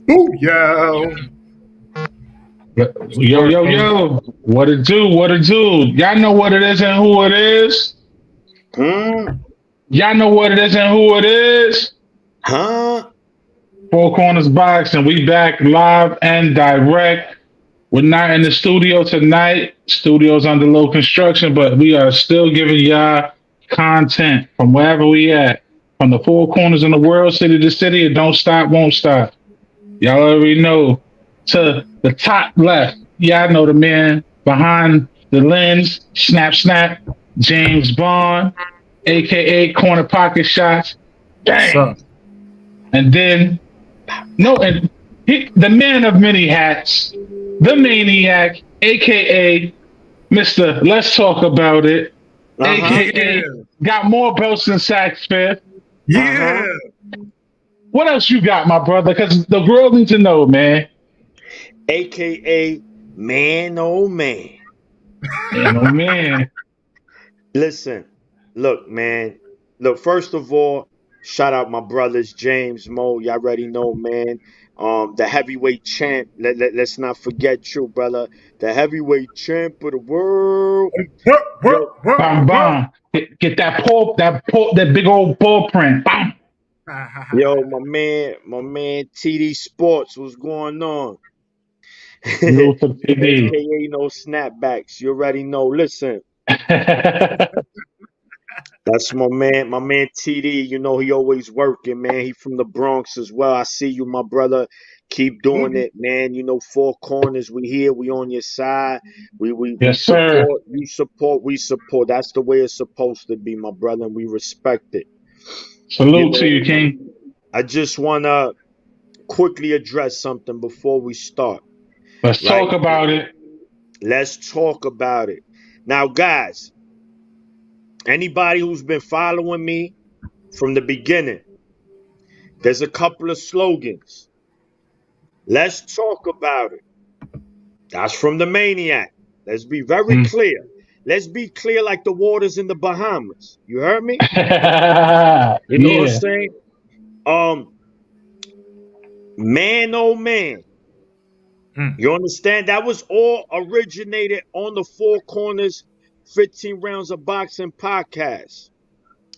Booyah! Yo, yo, yo. What it do? What it do? Y'all know what it is and who it is? Hmm? Y'all know what it is and who it is? Huh? Four Corners Boxing. We back live and direct. We're not in the studio tonight. Studio's under low construction, but we are still giving y'all content from wherever we at. From the four corners in the world, city to city, it don't stop, won't stop. Y'all already know. To the top left, y'all know the man behind the lens, snap, snap, James Bond, aka Corner Pocket Shots. What's Bang! up? And then, no, and the man of many hats, the maniac, aka Mr. Let's Talk About It, Uh-huh. Yeah, aka got more belts than Sax Fifth. yeah. Uh-huh. What else you got, my brother? Because the world needs to know, man. AKA man oh man. And oh man. Listen, look, man. Look, first of all, shout out my brothers James Mo. Y'all already know, man. The heavyweight champ. Let's not forget you, brother. The heavyweight champ of the world. What, what, Yo, what, Bam what? bam. Get that big old paw print. Bam. my man TD Sports, what's going on? Salute to PD. AKA no snapbacks. You already know. Listen, that's my man TD. You know he always working, man. He from the Bronx as well. I see you, my brother. Keep doing Boogie. it, man. You know, four corners. We here. We on your side. We Yes, sir. support. You support. We support. That's the way it's supposed to be, my brother. And we respect it. You Salute to know, you, King. I just wanna quickly address something before we start. Let's Right? talk about it. Let's talk about it. Now, guys, anybody who's been following me from the beginning, there's a couple of slogans. Let's talk about it. That's from the Maniac. Let's be very Mm. clear. Let's be clear like the waters in the Bahamas. You heard me? You know what I'm Yeah. saying? Um, man, oh man. Hmm. You understand? That was all originated on the Four Corners 15 Rounds of Boxing podcast.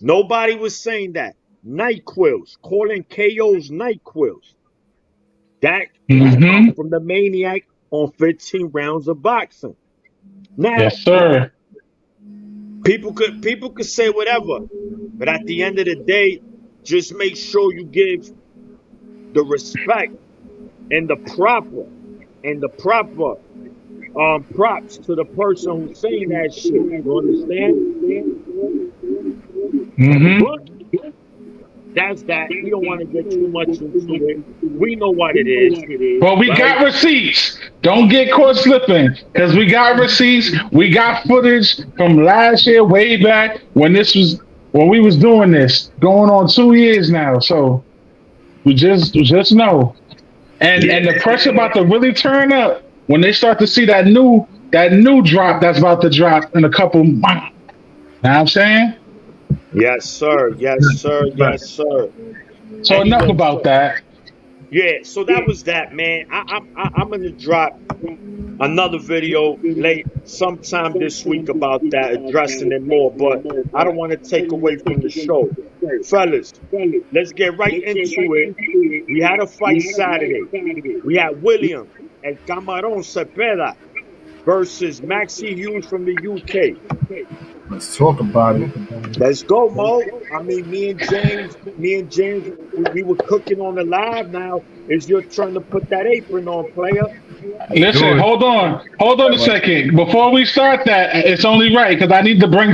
Nobody was saying that. NyQuils, calling KOs NyQuils. That come Mm-hmm. from the Maniac on 15 Rounds of Boxing. Now, Yes, sir. people could say whatever, but at the end of the day, just make sure you give the respect and the proper props to the person who's saying that shit. You understand? Mm-hmm. But that's that. We don't want to get too much into it. We know what it is, But we right? got receipts. Don't get caught slipping. Because we got receipts. We got footage from last year, way back when we was doing this. Going on 2 years now. So we just know. And Yeah. the pressure about to really turn up when they start to see that new drop that's about to drop in a couple months. Know what I'm saying? Yes, sir. Yes, sir. Right. Yes, sir. So enough Anyway, about so that. yeah, so that was that, man. I'm gonna drop another video late sometime this week about that, addressing it more. But I don't want to take away from the show, fellas. Let's get right into it. We had a fight Saturday. We had William El Camarón Cepeda versus Maxie Hughes from the UK. Let's talk about it. Let's go, Mo. I mean, me and James, we were cooking on the live. Now it's your turn to put that apron on, player. Let's do Listen, it. hold on a Right. second. Before we start that, it's only right because I need to bring.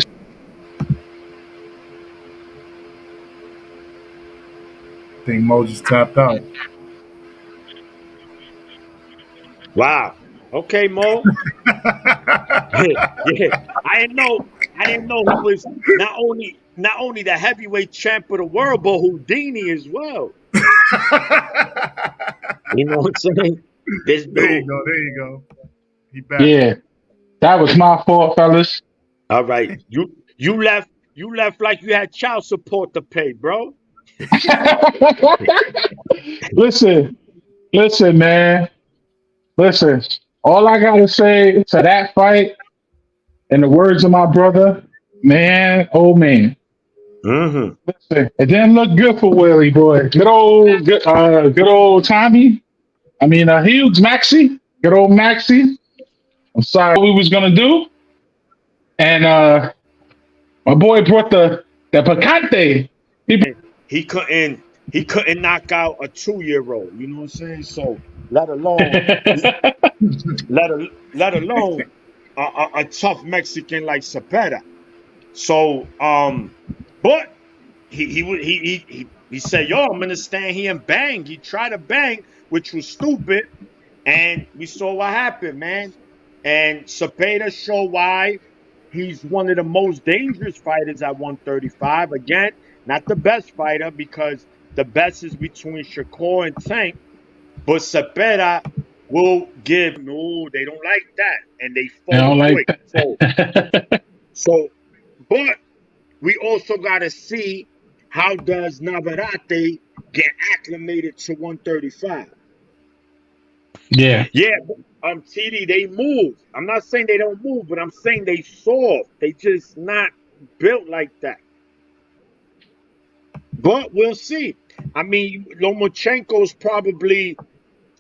I think Mo just tapped out. Wow. Okay, Mo. Yeah, I didn't know he was not only the heavyweight champ of the world, but Houdini as well. You know what I'm saying? This There you dude. go. There you go. He back. Yeah, that was my fault, fellas. All right, you left like you had child support to pay, bro. Listen, man. Listen. All I gotta say to that fight, in the words of my brother, man, oh man. Mm-hmm. Listen, it didn't look good for Willie boy. Good old Tommy. I mean, Hughes Maxie. Good old Maxie. I'm sorry what we was gonna do. And my boy brought the picante. He couldn't knock out a 2-year-old. You know what I'm saying? So let alone let alone a tough Mexican like Cepeda. So but he said, yo, I'm gonna stand here and bang. He tried to bang, which was stupid, and we saw what happened, man. And Cepeda showed why he's one of the most dangerous fighters at 135. Again, not the best fighter, because the best is between Shakur and Tank. But Cepeda will give. No, they don't like that, and they I don't fold like quick. that. But we also got to see, how does Navarrete get acclimated to 135? Yeah. Yeah, TD, they move. I'm not saying they don't move, but I'm saying they soft. They just not built like that. But we'll see. I mean, Lomachenko's probably,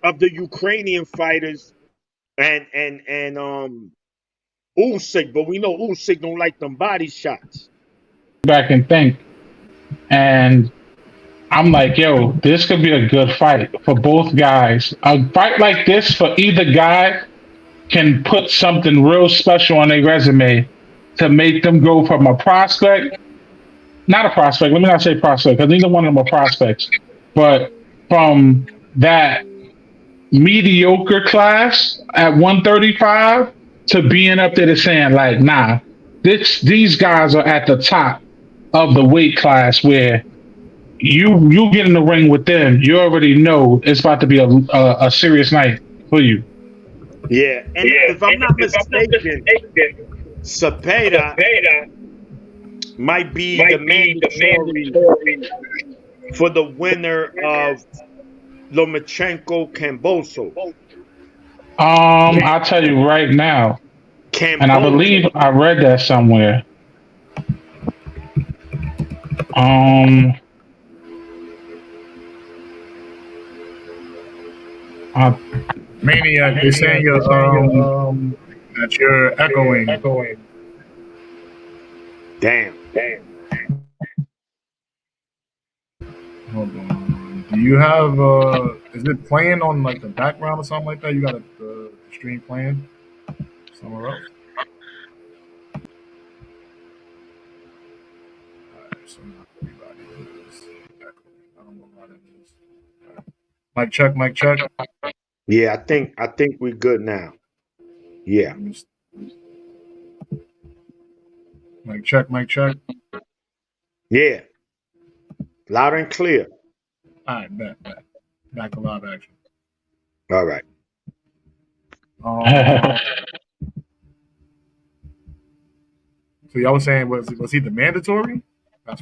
of the Ukrainian fighters, and Usyk, but we know Usyk don't like them body shots. Back and think. And I'm like, yo, this could be a good fight for both guys. A fight like this for either guy can put something real special on their resume to make them go from a prospect, not a prospect, let me not say prospect, because neither one of them are prospects, but from that mediocre class at 135 to being up there to saying, like, nah, these guys are at the top of the weight class where you get in the ring with them, you already know it's about to be a serious night for you. Yeah, and if I'm not mistaken, Cepeda might be the mandatory for the winner of Lomachenko Kambosos. I'll tell you right now, and I believe I read that somewhere. Maniac, they're saying that you're echoing. Damn. Hold on. Do you have is it playing on like the background or something like that? You got the stream playing somewhere else? Alright, so not everybody is echoing. I don't know why that is. Alright. Mic check. Yeah, I think we're good now. Yeah. Mic check. Yeah. Loud and clear. All right, back to live action. All right. So y'all was saying, was he the mandatory?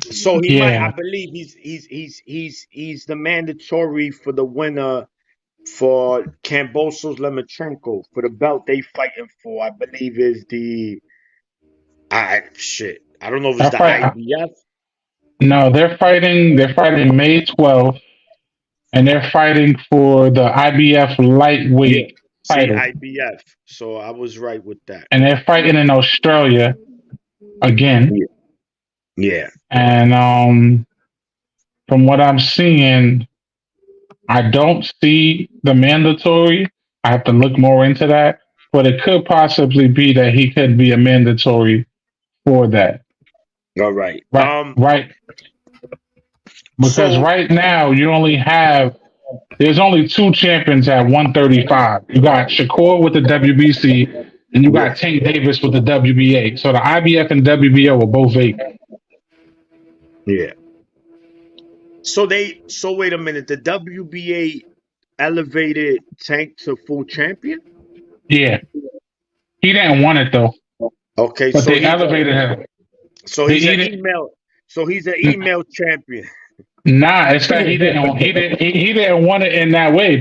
So he might. I believe he's the mandatory for the winner for Kambosos Lomachenko, for the belt they fighting for. I believe is the. I don't know if it's the IBF. No, they're fighting May 12th, and they're fighting for the IBF lightweight title. IBF. So I was right with that. And they're fighting in Australia again. Yeah. And from what I'm seeing, I don't see the mandatory. I have to look more into that, but it could possibly be that he could be a mandatory for that. All right. Right. Because right now there's only two champions at 135. You got Shakur with the WBC, and you got Tank Davis with the WBA. So the IBF and WBO are both vacant. Yeah. So wait a minute. The WBA elevated Tank to full champion? Yeah. He didn't want it though. Okay. But they elevated him. So he's an email champion. Nah, it's that he didn't want it in that way.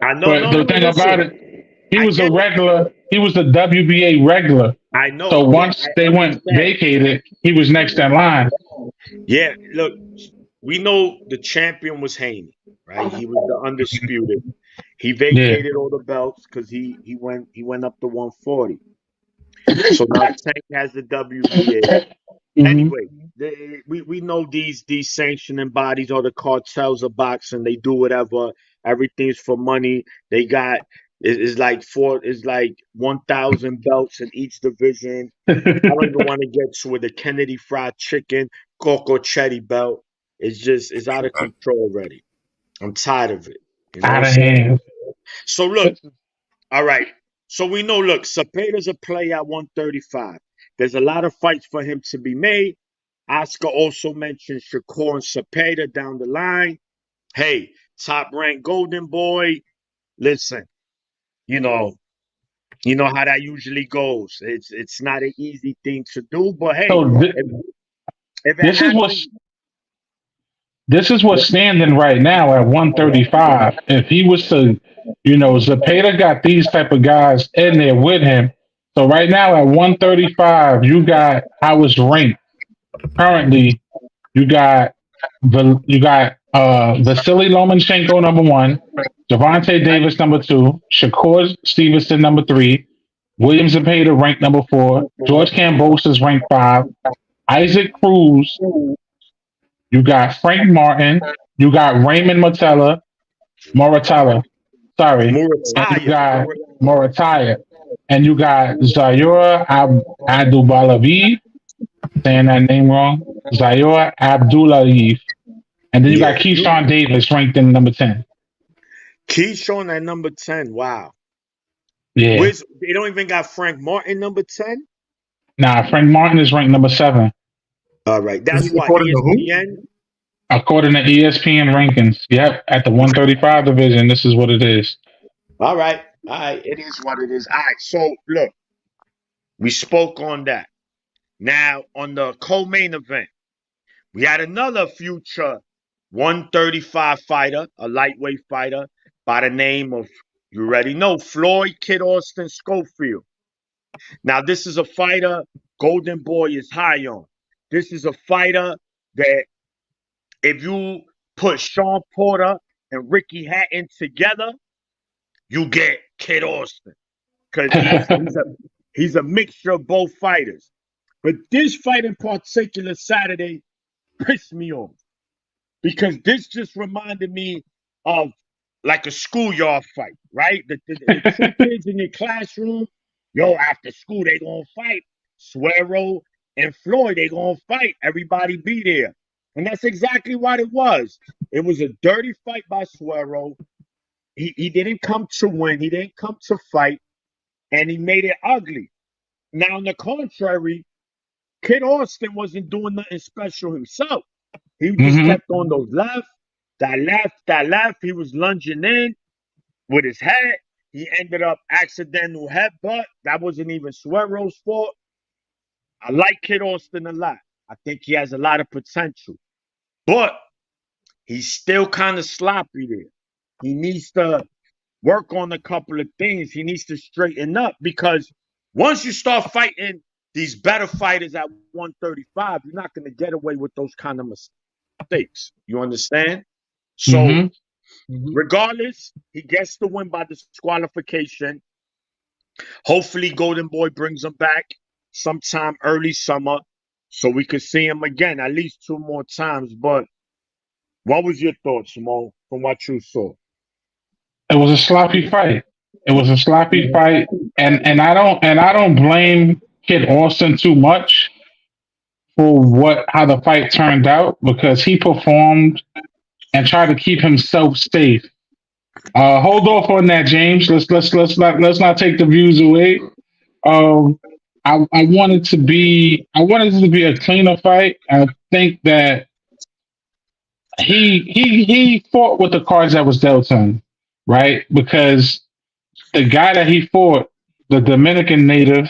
I know, But no, the no, thing about listen. it, he I was a get it. regular. He was the WBA regular. I know. So Yeah, once I they went understand. vacated, he was next in line. Yeah, look, we know the champion was Haney, right? He was the undisputed. He Yeah. vacated all the belts because he went up to 140. So now Tank has the WBA. hmm Anyway, we know these sanctioning bodies or the cartels of boxing. They do whatever. Everything's for money. They got it's like 1,000 belts in each division. I don't even want to get to it. The Kennedy Fried Chicken, Coco Chetti belt. It's out of control already. I'm tired of it. You know what I'm Out of saying? hand. So look, all right. So we know, look, Cepeda's a play at 135. There's a lot of fights for him to be made. Oscar also mentioned Shakur and Cepeda down the line. Hey, top ranked Golden Boy. Listen, you know, you know how that usually goes. It's not an easy thing to do, but hey, So if it this is happens, what's standing right now at 135. If he was to, Zepeda got these type of guys in there with him. So right now at 135, you got how it's ranked currently. You got Vasily Lomachenko number one, Javante Davis number two, Shakur Stevenson number three, William Zepeda ranked number four, George Kambosos ranked five, Isaac Cruz. You got Frank Martin. You got Raymond Moratala. Sorry. And you got Morataya. And you got Zayor Abdulalavi. Saying that name wrong. Zayor Abdulalavi. And then you got yeah, Keyshawn Davis ranked in number 10. Keyshawn at number 10. Wow. Yeah. They don't even got Frank Martin number 10? Nah, Frank Martin is ranked number 7. All right. This That's is why according to who? ESPN. According to ESPN rankings. Yep. At the 135 division, this is what it is. All right. All right. It is what it is. All right. So look, we spoke on that. Now on the co-main event, we had another future 135 fighter, a lightweight fighter by the name of, you already know, Floyd Kid Austin Schofield. Now, this is a fighter Golden Boy is high on. This is a fighter that if you put Sean Porter and Ricky Hatton together, you get Kid Austin. Because he's a mixture of both fighters. But this fight in particular Saturday pissed me off. Because this just reminded me of like a schoolyard fight, right? The two kids in your classroom, yo, after school, they gonna fight. Suero and Floyd, they gonna fight. Everybody be there. And that's exactly what it was. It was a dirty fight by Suero. He didn't come to win. He didn't come to fight. And he made it ugly. Now, on the contrary, Kid Austin wasn't doing nothing special himself. He just kept on those left, that left. He was lunging in with his head. He ended up accidental headbutt. That wasn't even Suero's fault. I like Kid Austin a lot. I think he has a lot of potential. But he's still kind of sloppy there. He needs to work on a couple of things. He needs to straighten up because once you start fighting these better fighters at 135, you're not going to get away with those kind of mistakes. You understand? So, regardless, he gets the win by disqualification. Hopefully, Golden Boy brings him back sometime early summer so we could see him again at least 2 more times. But what was your thoughts, Mo, from what you saw? It was a sloppy fight. It was a sloppy fight, and I don't blame Kid Austin too much for how the fight turned out because he performed and tried to keep himself safe. Hold off on that, James. Let's not take the views away. I wanted it to be a cleaner fight. I think that he fought with the cards that was dealt to him, right? Because the guy that he fought, the Dominican native,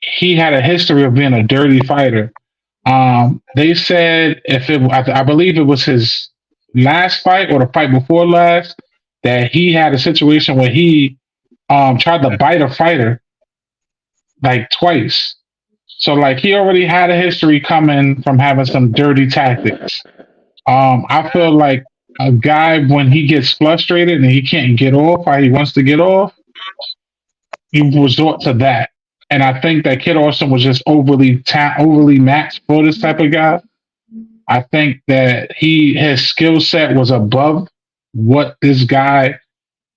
he had a history of being a dirty fighter. They said I believe it was his last fight or the fight before last, that he had a situation where he tried to bite a fighter like twice. So like he already had a history coming from having some dirty tactics. I feel like a guy when he gets frustrated and he can't get off how he wants to get off, he resort to that. And I think that Kid Austin was just overly matched for this type of guy. I think that his skill set was above what this guy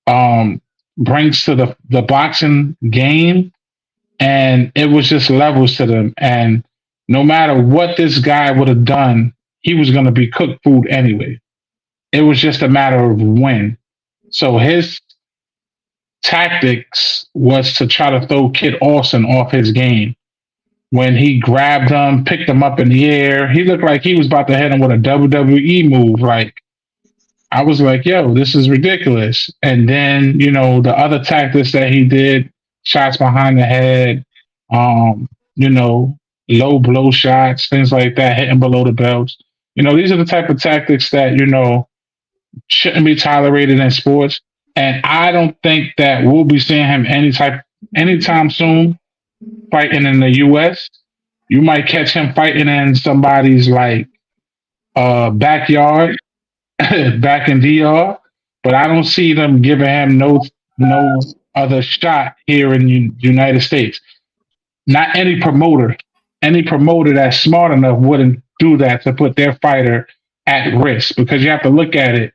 um, brings to the boxing game, and it was just levels to them. And no matter what this guy would have done, he was going to be cooked food anyway. It was just a matter of when. So his tactics was to try to throw Kid Austin off his game. When he grabbed him, picked him up in the air, he looked like he was about to hit him with a WWE move. Like, I was like, yo, this is ridiculous. And then, the other tactics that he did, shots behind the head, um, you know, low blow shots, things like that, hitting below the belts. These are the type of tactics that, shouldn't be tolerated in sports. And I don't think that we'll be seeing him anytime soon fighting in the US. You might catch him fighting in somebody's like backyard back in DR, but I don't see them giving him no other shot here in the United States. Not any promoter. Any promoter that's smart enough wouldn't do that to put their fighter at risk, because you have to look at it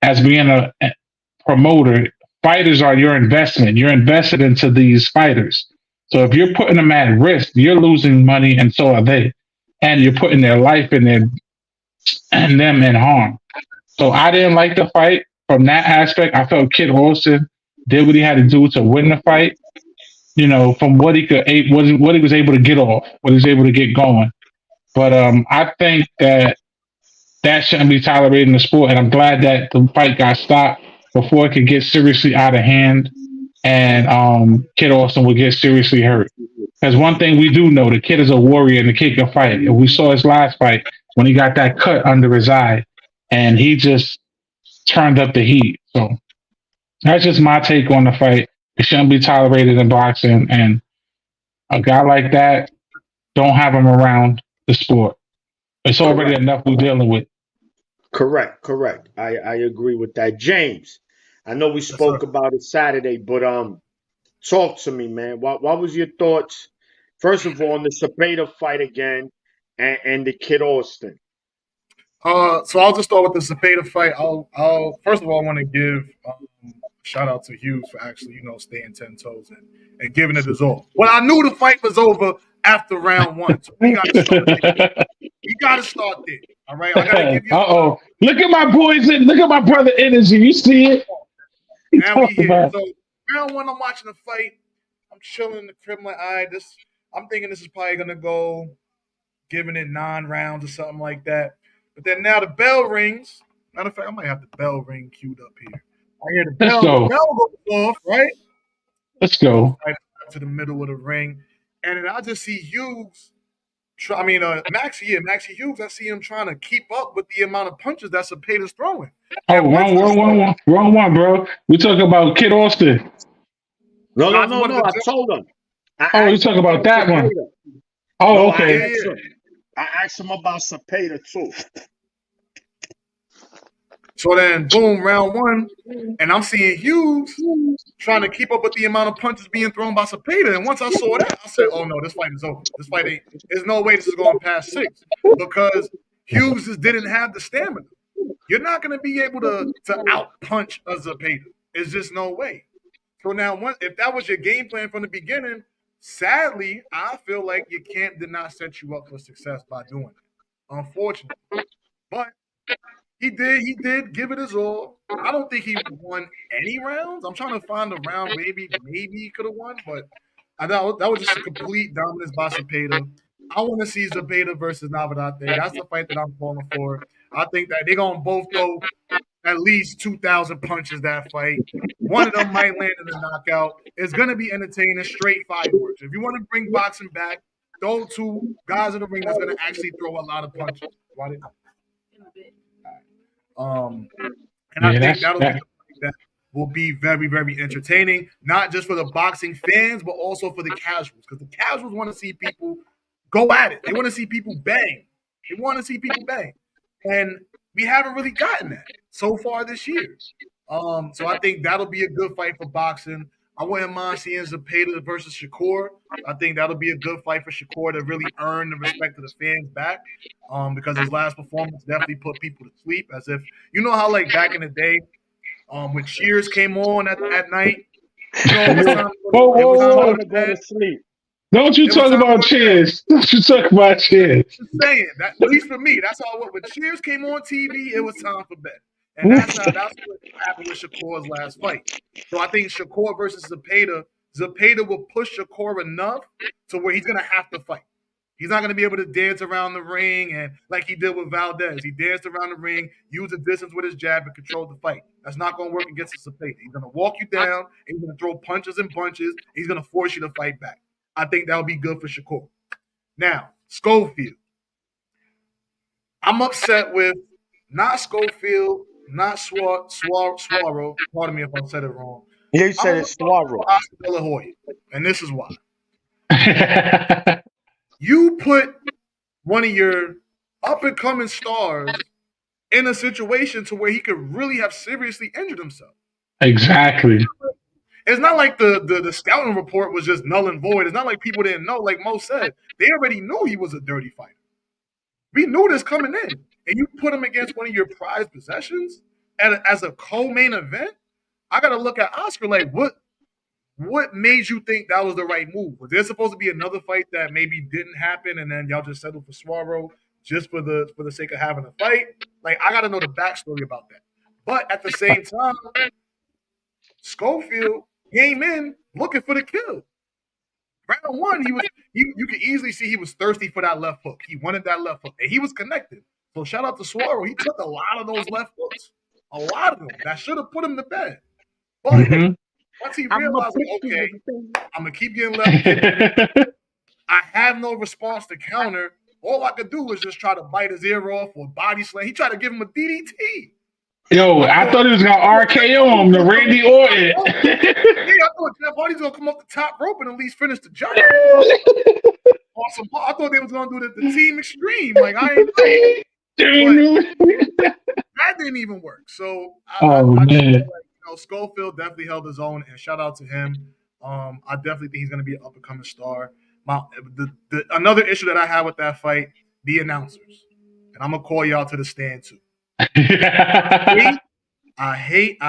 as being a promoter. Fighters are your investment. You're invested into these fighters. So if you're putting them at risk, you're losing money, and so are they. And you're putting their life in there and them in harm. So I didn't like the fight from that aspect. I felt Kid Austin did what he had to do to win the fight. From what what he was able to get off, what he was able to get going. But I think that shouldn't be tolerated in the sport, and I'm glad that the fight got stopped before it could get seriously out of hand, and Kid Austin would get seriously hurt. Because one thing we do know, the kid is a warrior and the kid can fight. And we saw his last fight when he got that cut under his eye, and he just turned up the heat. So that's just my take on the fight. It shouldn't be tolerated in boxing, and a guy like that, don't have him around the sport. It's already Correct. enough we're dealing with. Correct. I agree with that. James, I know we Yes, sir. spoke about it Saturday, but talk to me, man. What was your thoughts? First of all, on the Sabata fight again, and the Kid Austin. So I'll just start with the Cepeda fight. I'll first of all, I want to give a shout out to Hughes for actually, staying 10 toes and giving it his all. Well, I knew the fight was over after round one, so we got to start there. We got to start there. All right, I got to give you. Uh-oh. Look at my boys in. Look at my brother energy. You see it? Now we here. So round one, I'm watching the fight. I'm chilling in the crib. Like, all right, I'm thinking this is probably gonna go, giving it 9 rounds or something like that. But then now the bell rings. Matter of fact, I might have the bell ring queued up here. I hear the Let's bell. go. The bell goes off, right? Let's go. Right to the middle of the ring, and then I just see Hughes. Maxie Hughes. I see him trying to keep up with the amount of punches that Cepeda's throwing. Oh, And once wrong one, bro. We talking about Kid Austin. No. I just wanted to I jump. told him. I Oh, you asked him talking about that one? Cepeda. Oh, No, okay. Yeah. I asked him about Cepeda too. So then, boom, round one, and I'm seeing Hughes trying to keep up with the amount of punches being thrown by Cepeda. And once I saw that, I said, "Oh no, this fight is over. This fight ain't. There's no way this is going past 6 because Hughes just didn't have the stamina. You're not going to be able to out punch a Cepeda. It's just no way. So now, if that was your game plan from the beginning, sadly, I feel like your camp did not set you up for success by doing it. Unfortunately, but he did give it his all. I don't think he won any rounds. I'm trying to find a round maybe he could have won, but I thought that was just a complete dominance by Cepeda. I want to see Cepeda versus Navarrete. That's the fight that I'm calling for. I think that they're gonna both throw at least 2,000 punches that fight. One of them might land in a knockout. It's gonna be entertaining, straight fireworks. If you want to bring boxing back, those two guys in the ring that's gonna actually throw a lot of punches. Right? And I Yeah, think that's that'll be that. a fight that will be very, very entertaining, not just for the boxing fans, but also for the casuals. Because the casuals want to see people go at it. They want to see people bang. They want to see people bang. And we haven't really gotten that so far this year. So I think that'll be a good fight for boxing. I wouldn't mind seeing Zepeda versus Shakur. I think that'll be a good fight for Shakur to really earn the respect of the fans back. Because his last performance definitely put people to sleep. As if you know how like back in the day, when Cheers came on at night, you know, Yeah, Whoa, it was whoa, time to go time whoa! to to go bed. to sleep. Don't you It was talk time to go about to bed. Cheers? Don't you talk about Cheers? Just saying that, at least for me, that's how. When Cheers came on TV, it was time for bed, and that's what happened with Shakur's last fight. So I think Shakur versus Zepeda, Zepeda will push Shakur enough to where he's gonna have to fight. He's not going to be able to dance around the ring and like he did with Valdez. He danced around the ring, used the distance with his jab, and controlled the fight. That's not going to work against Zepeda. He's going to walk you down, and he's going to throw punches and bunches. He's going to force you to fight back. I think that'll be good for Shakur. Now, Schofield. I'm upset with not Schofield, not Swallow. Pardon me if I said it wrong. Yeah, you I'm said it's upset Suarez. with Oscar De La Hoya, and this is why. You put one of your up and coming stars in a situation to where he could really have seriously injured himself. Exactly. It's not like the scouting report was just null and void. It's not like people didn't know. Like Mo said, they already knew he was a dirty fighter. We knew this coming in, and you put him against one of your prized possessions as a co-main event. I got to look at Oscar like what made you think that was the right move? Was there supposed to be another fight that maybe didn't happen, and then y'all just settled for Suarez just for the sake of having a fight? Like I got to know the backstory about that. But at the same time, Schofield came in looking for the kill. Round one, you could easily see he was thirsty for that left hook. He wanted that left hook, and he was connected. So shout out to Suarez. He took a lot of those left hooks, a lot of them that should have put him to bed. But once he realized, like, okay, I'm gonna keep getting left kicks. I have no response to counter. All I could do was just try to bite his ear off or body slam. He tried to give him a DDT. Yo, I thought he was gonna RKO him, the Randy Orton. Yeah, I thought Jeff Hardy's gonna come off the top rope and at least finish the job. Awesome. I thought they was gonna do the team extreme. Like I ain't that didn't even work. So I just feel like Schofield definitely held his own, and shout out to him. I definitely think he's gonna be an up and coming star. Another issue that I have with that fight, the announcers, and I'm gonna call y'all to the stand too. I hate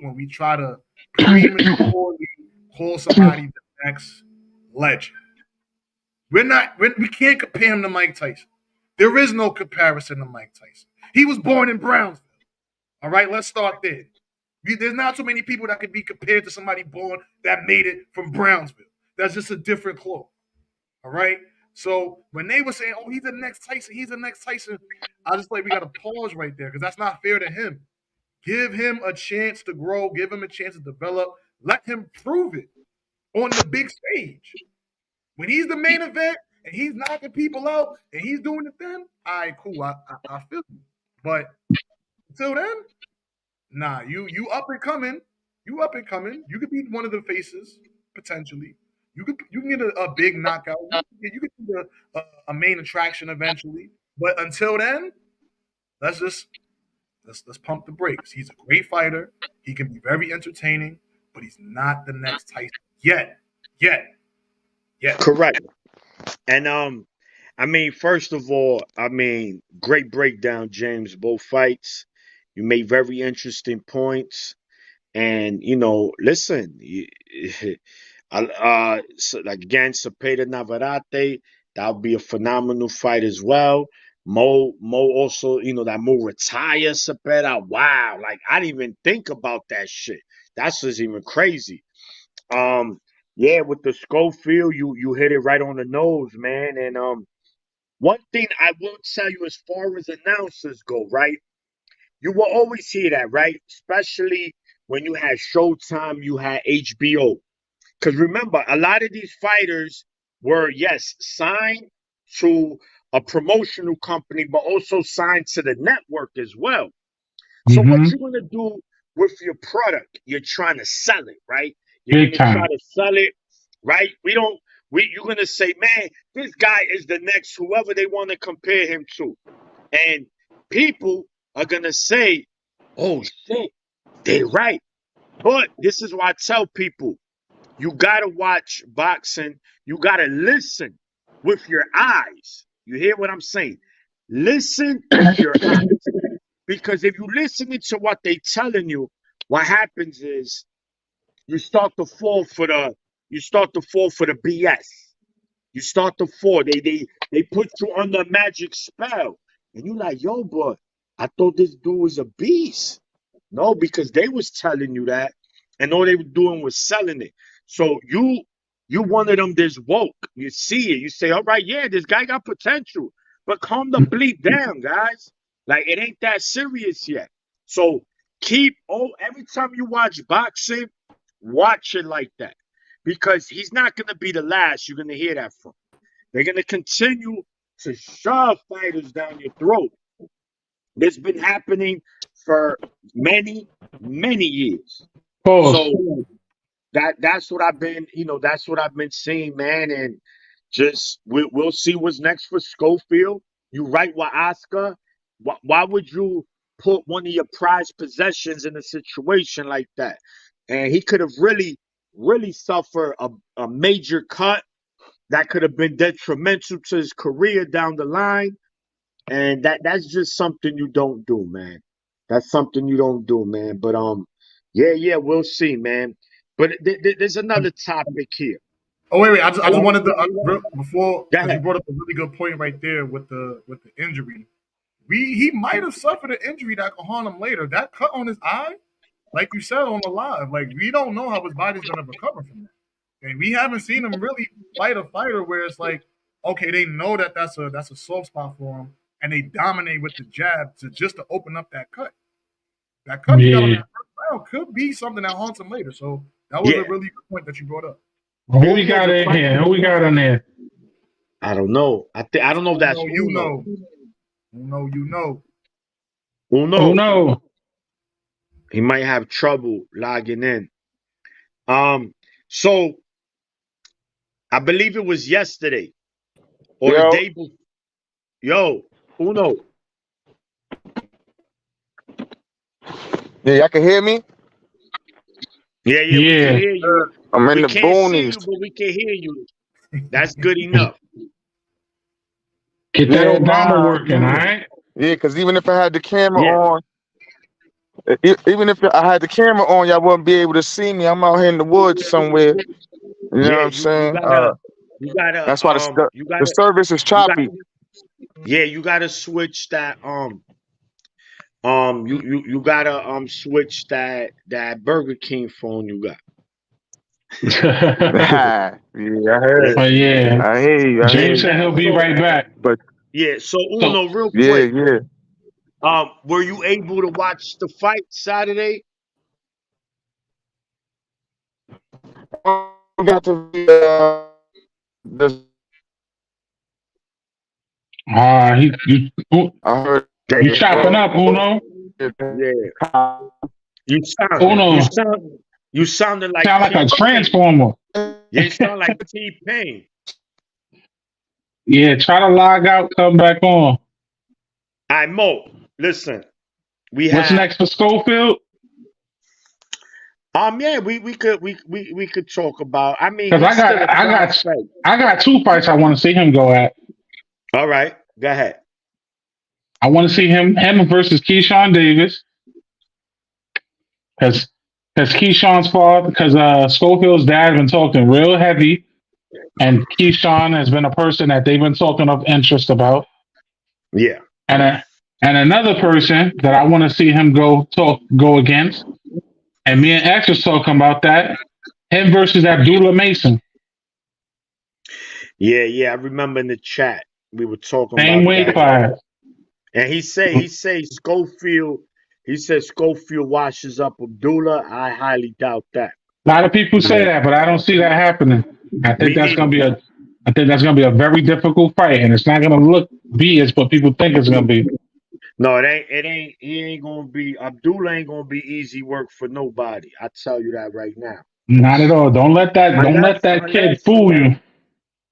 when we try to prematurely call somebody the next legend. We can't compare him to Mike Tyson. There is no comparison to Mike Tyson. He was born in Brownsville. All right, let's start there. There's not too many people that could be compared to somebody born that made it from Brownsville. That's just a different cloth. All right. So when they were saying, "Oh, he's the next Tyson," I just like we got to pause right there because that's not fair to him. Give him a chance to grow. Give him a chance to develop. Let him prove it on the big stage. When he's the main event and he's knocking people out and he's doing the thing, all right, cool. I feel you. But until then, nah, you up and coming. You up and coming. You could be one of the faces potentially. You can get a big knockout. You could be a main attraction eventually. But until then, let's pump the brakes. He's a great fighter. He can be very entertaining, but he's not the next Tyson yet. Correct. And I mean, first of all, I mean, great breakdown, James. Both fights, you made very interesting points, and listen, so again, Cepeda Navarrete, that would be a phenomenal fight as well. Mo also, that Mo retire Cepeda. Wow, like I didn't even think about that shit. That's just even crazy. Yeah, with the Schofield, you hit it right on the nose, man. And one thing I will tell you as far as announcers go, right? You will always hear that, right? Especially when you had Showtime, you had HBO. Because remember, a lot of these fighters, were, yes, signed to a promotional company, but also signed to the network as well. So what Mm-hmm. you want to do with your product? You're trying to sell it, right? You're Big gonna try time. to sell it, right? You're gonna say, man, this guy is the next whoever they want to compare him to, and people are gonna say, oh shit, they're right. But this is why I tell people, you gotta watch boxing. You gotta listen with your eyes. You hear what I'm saying? Listen with your eyes. Because if you listening to what they telling you, what happens is you start to fall for the BS. You start to fall. They put you under a magic spell. And you like, yo, boy, I thought this dude was a beast. No, because they was telling you that, and all they were doing was selling it. So you one of them that's woke. You see it. You say, all right, yeah, this guy got potential. But calm the bleep down, guys. Like it ain't that serious yet. So every time you watch boxing, watch it like that. Because he's not gonna be the last you're gonna hear that from. They're gonna continue to shove fighters down your throat. This been happening for many, many years. Pause. So that's what I've been seeing, man. And just we'll see what's next for Schofield. You right with Oscar. Why would you put one of your prized possessions in a situation like that? And he could have really, really suffered a major cut that could have been detrimental to his career down the line. And that's just something you don't do, man. That's something you don't do, man. But yeah, we'll see, man. But there's another topic here. Oh wait. I just So wanted to before, go because you ahead. brought up a really good point right there with the injury. He might have suffered an injury that could haunt him later. That cut on his eye, like you said on the live, like we don't know how his body's gonna recover from that, and we haven't seen him really fight a fighter where it's like, okay, they know that that's a soft spot for him, and they dominate with the jab to open up that cut. That cut he got on Yeah. that first round could be something that haunts him later. So that was a Yeah. really good point that you brought up. Who we got in here? Who we got in there? I don't know. I don't know if that's You Uno. know, you know. Who Uno. know? He might have trouble logging in. So I believe it was yesterday or the Yo, day before. Yo, Uno. yeah, y'all can hear me? Yeah, we can Yeah. hear you. I'm in We the can't see you, boonies. but we can hear you. That's good enough. Get that Yeah, Obama nah, working, all right? yeah, because even if I had the camera Yeah, on, even if I had the camera on, y'all wouldn't be able to see me. I'm out here in the woods somewhere. You know what yeah. I'm You saying? gotta That's why the service is you got choppy. yeah. You gotta switch that you gotta switch that Burger King phone you got. Yeah, I heard. Oh yeah. I hear you. I hear James you. said he'll be So right back. But yeah. So So Uno, real yeah, quick. yeah. Were you able to watch the fight Saturday? I got to the. I heard. Yeah, you chopping up, Uno? yeah. You Uno sounded like sound like a T-Pain. transformer. Yeah, you sound like T-Pain. Yeah, try to log out, come back on. I Mo, listen. We What's have next for Schofield? yeah, we could talk about. I mean, Because he's still a prospect. I got two fights I want to see him go at. All right, go ahead. I want to see him versus Keyshawn Davis. Because Keyshawn's father, because Schofield's dad has been talking real heavy, and Keyshawn has been a person that they've been talking of interest about. Yeah. And another person that I want to see him go against, and me and X was talking about that, him versus Abdullah Mason. Yeah, I remember in the chat we were talking Same about weight that. class. And he said Schofield. He said Schofield washes up Abdullah. I highly doubt that. A lot of people say that, but I don't see that happening. I think Me that's going to be neither. I think that's going to be a very difficult fight, and it's not going to be as what people think it's going to be. No, it ain't. It ain't. He ain't gonna be. Abdullah ain't gonna be easy work for nobody. I tell you that right now. Not at all. Don't let that kid fool you.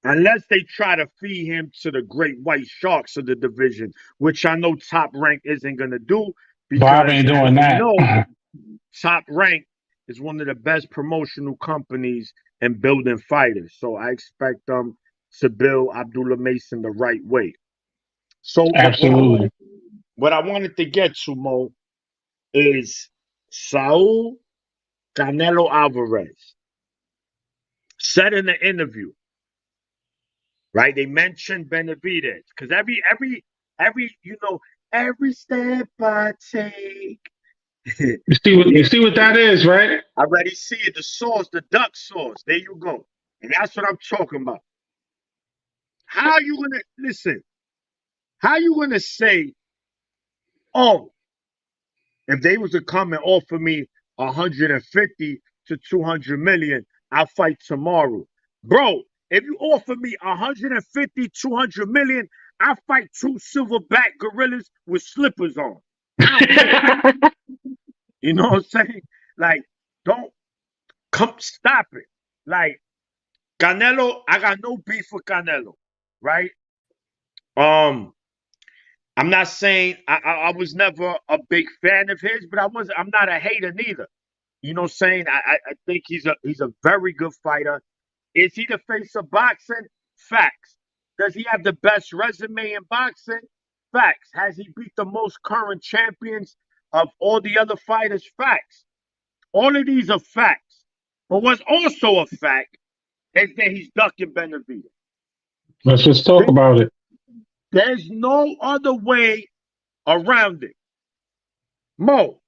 Unless they try to feed him to the great white sharks of the division, which I know Top Rank isn't gonna do because Bob ain't doing that. Top Rank is one of the best promotional companies in building fighters. So I expect them to build Abdullah Mason the right way. So Absolutely. what I wanted to get to, Mo, is Saul Canelo Alvarez said in the interview, right? They mentioned Benavidez because every every step I take. You see what that is, right? I already see it. The sauce, the duck sauce. There you go. And that's what I'm talking about. How you gonna listen? How you gonna say, oh, if they was to come and offer me 150 to 200 million, I'll fight tomorrow. Bro, if you offer me 150, 200 million, I'll fight 2 silverback gorillas with slippers on. You know what I'm saying? Like, don't come stop it. Like, Canelo, I got no beef with Canelo, right? I'm not saying I was never a big fan of his, but I'm not a hater neither. You know what I'm saying? I think he's a very good fighter. Is he the face of boxing? Facts. Does he have the best resume in boxing? Facts. Has he beat the most current champions of all the other fighters? Facts. All of these are facts. But what's also a fact is that he's ducking Benavidez. Let's just talk about it. There's no other way around it. Mo,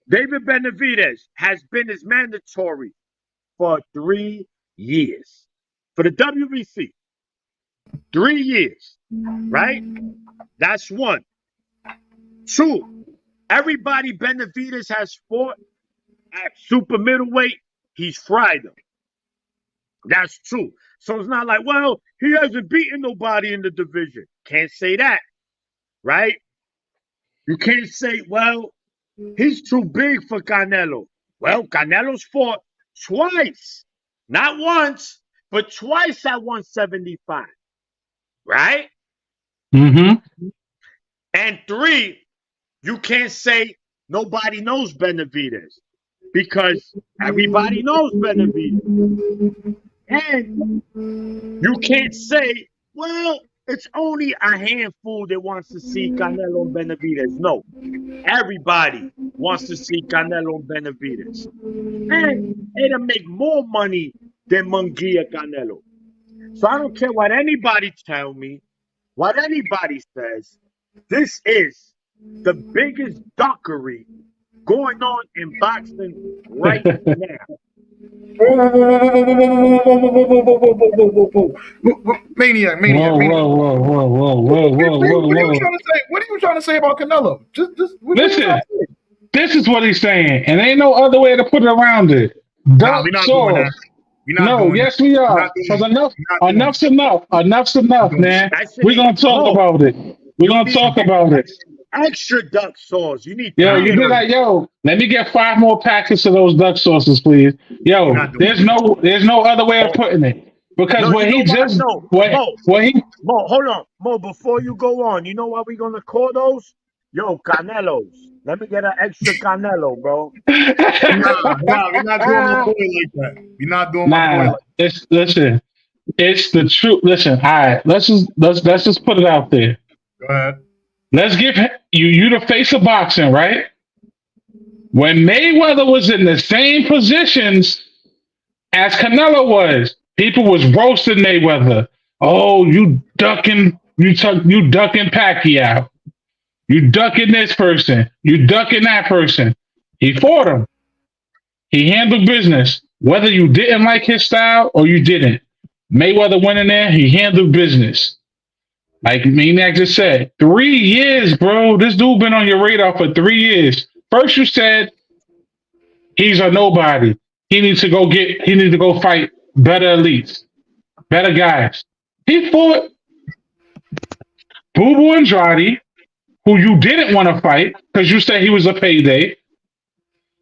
David Benavidez has been his mandatory for 3 years. For the WBC. 3 years. Right? That's one. 2, everybody Benavidez has fought at super middleweight, he's fried them. That's 2. So it's not like, well, he hasn't beaten nobody in the division. Can't say that, right? You can't say, well, he's too big for Canelo. Well, Canelo's fought twice, not once, but twice at 175, right? Mm-hmm. And 3, you can't say nobody knows Benavidez because everybody knows Benavidez. And you can't say, well, it's only a handful that wants to see Canelo and Benavidez. No, everybody wants to see Canelo and Benavidez. And it'll make more money than Munguia Canelo. So I don't care what anybody tell me, what anybody says. This is the biggest duckery going on in boxing right now. Maniac. Whoa. What are you trying to say about Canelo? Listen, this is what he's saying, and ain't no other way to put it around it. Nah, we're not doing that. Yes, we are. Because enough's enough, man. We're gonna talk about it. We're gonna talk about it. Extra duck sauce. You need. Yo, you be like, yo, let me get 5 more packets of those duck sauces, please. Yo, there's no other way of putting it. Because Mo, hold on. Mo, before you go on, you know what we're gonna call those? Yo, Canelos. Let me get an extra Canelo, bro. Nah, we're not doing my boy like that. We're not doing my boy like that. Listen, it's the truth. Listen, all right, let's just put it out there. Go ahead. Let's give you the face of boxing, right? When Mayweather was in the same positions as Canelo was, people was roasting Mayweather. Oh, you ducking Pacquiao. You ducking this person. You ducking that person. He fought him. He handled business. Whether you didn't like his style or you didn't. Mayweather went in there, he handled business. Like Maniac just said, 3 years, bro. This dude been on your radar for 3 years. First you said he's a nobody. He needs to go fight better elites. better guys. He fought Boo Boo Andrade, who you didn't want to fight because you said he was a payday.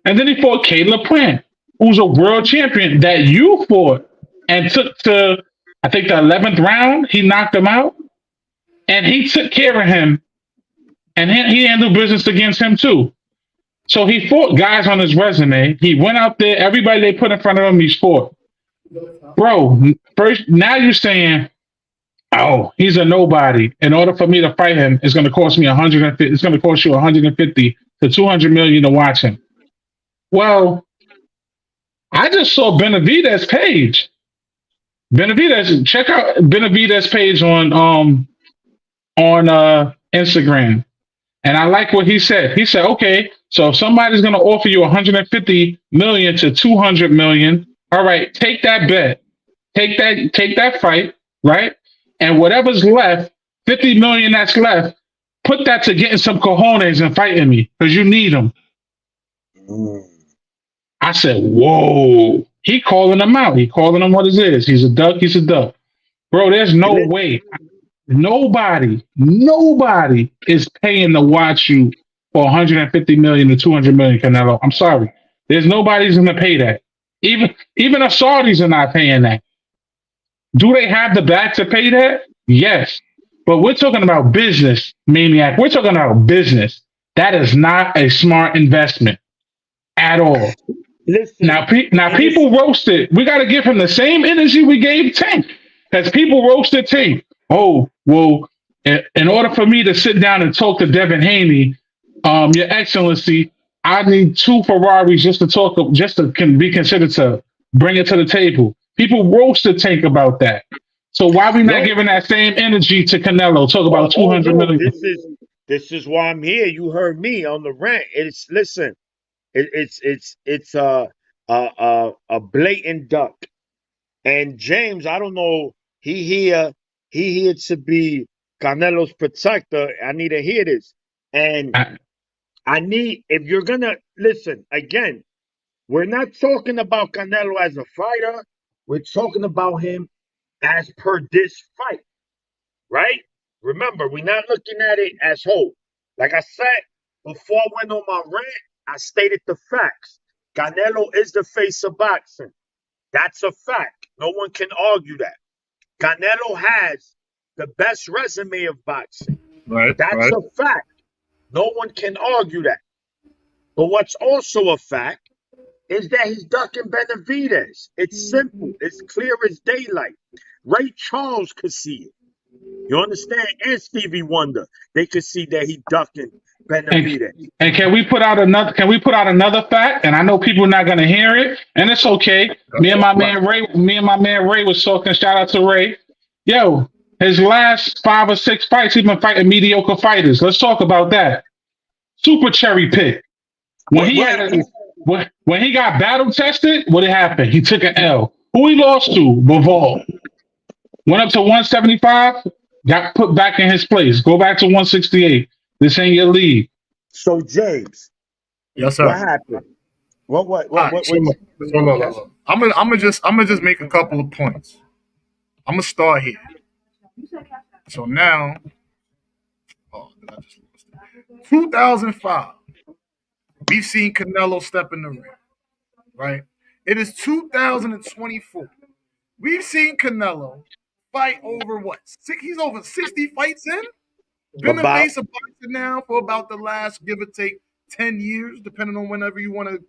And then he fought Caleb Plant, who's a world champion that you fought and took to, I think, the 11th round. He knocked him out. And he took care of him. And he handled business against him, too. So he fought guys on his resume. He went out there. Everybody they put in front of him, he's fought. Bro, first, now you're saying, oh, he's a nobody. In order for me to fight him, it's going to cost me 150. It's going to cost you 150 to 200 million to watch him. Well, I just saw Benavidez' page. Benavidez, check out Benavidez' page on Instagram. And I like what he said. He said, okay, so if somebody's going to offer you 150 million to 200 million, all right, take that bet. Take that fight, right? And whatever's left, 50 million that's left, put that to getting some cojones and fighting me because you need them. I said, whoa. He calling them out. He calling them what it is. He's a duck. He's a duck. Bro, there's no way. Nobody is paying to watch you for 150 million to 200 million, Canelo. I'm sorry. There's nobody's going to pay that. Even the Saudis are not paying that. Do they have the back to pay that? Yes. But we're talking about business, maniac. We're talking about business. That is not a smart investment at all. Listen, Now people roasted. We got to give him the same energy we gave Tank. Because people roasted Tank. Oh, well, in order for me to sit down and talk to Devin Haney, Your Excellency, I need 2 Ferraris just to be considered to bring it to the table. People roasted Tank about that. So why are we not giving that same energy to Canelo? Talk about 200 million. This is why I'm here. You heard me on the rant. It's a blatant duck. And James, I don't know. He here to be Canelo's protector. I need to hear this. And I need, if you're gonna listen again, we're not talking about Canelo as a fighter. We're talking about him as per this fight, right? Remember, we're not looking at it as whole. Like I said before I went on my rant, I stated the facts. Canelo is the face of boxing. That's a fact. No one can argue that. Canelo has the best resume of boxing. Right. That's right. a fact. No one can argue that. But what's also a fact is that he's ducking Benavidez. It's simple. It's clear as daylight. Ray Charles could see it. You understand? And Stevie Wonder, they could see that he ducking Benavidez. And can we put out another fact? And I know people are not gonna hear it, and it's okay. Me and my man Ray was talking. Shout out to Ray. Yo, his last 5 or 6 fights, he's been fighting mediocre fighters. Let's talk about that. Super cherry pick. When he got battle tested, what happened? He took an L. Who he lost to? Bivol. Went up to 175, got put back in his place. Go back to 168. This ain't your league. So James, Yes, sir. what happened? What? I'm gonna just make a couple of points. I'm gonna start here. So now, did I just lost it? 2005. We've seen Canelo step in the ring, right? It is 2024. We've seen Canelo fight over what? He's over 60 fights in. Been the face of boxing now for about the last, give or take, 10 years, depending on whenever you want to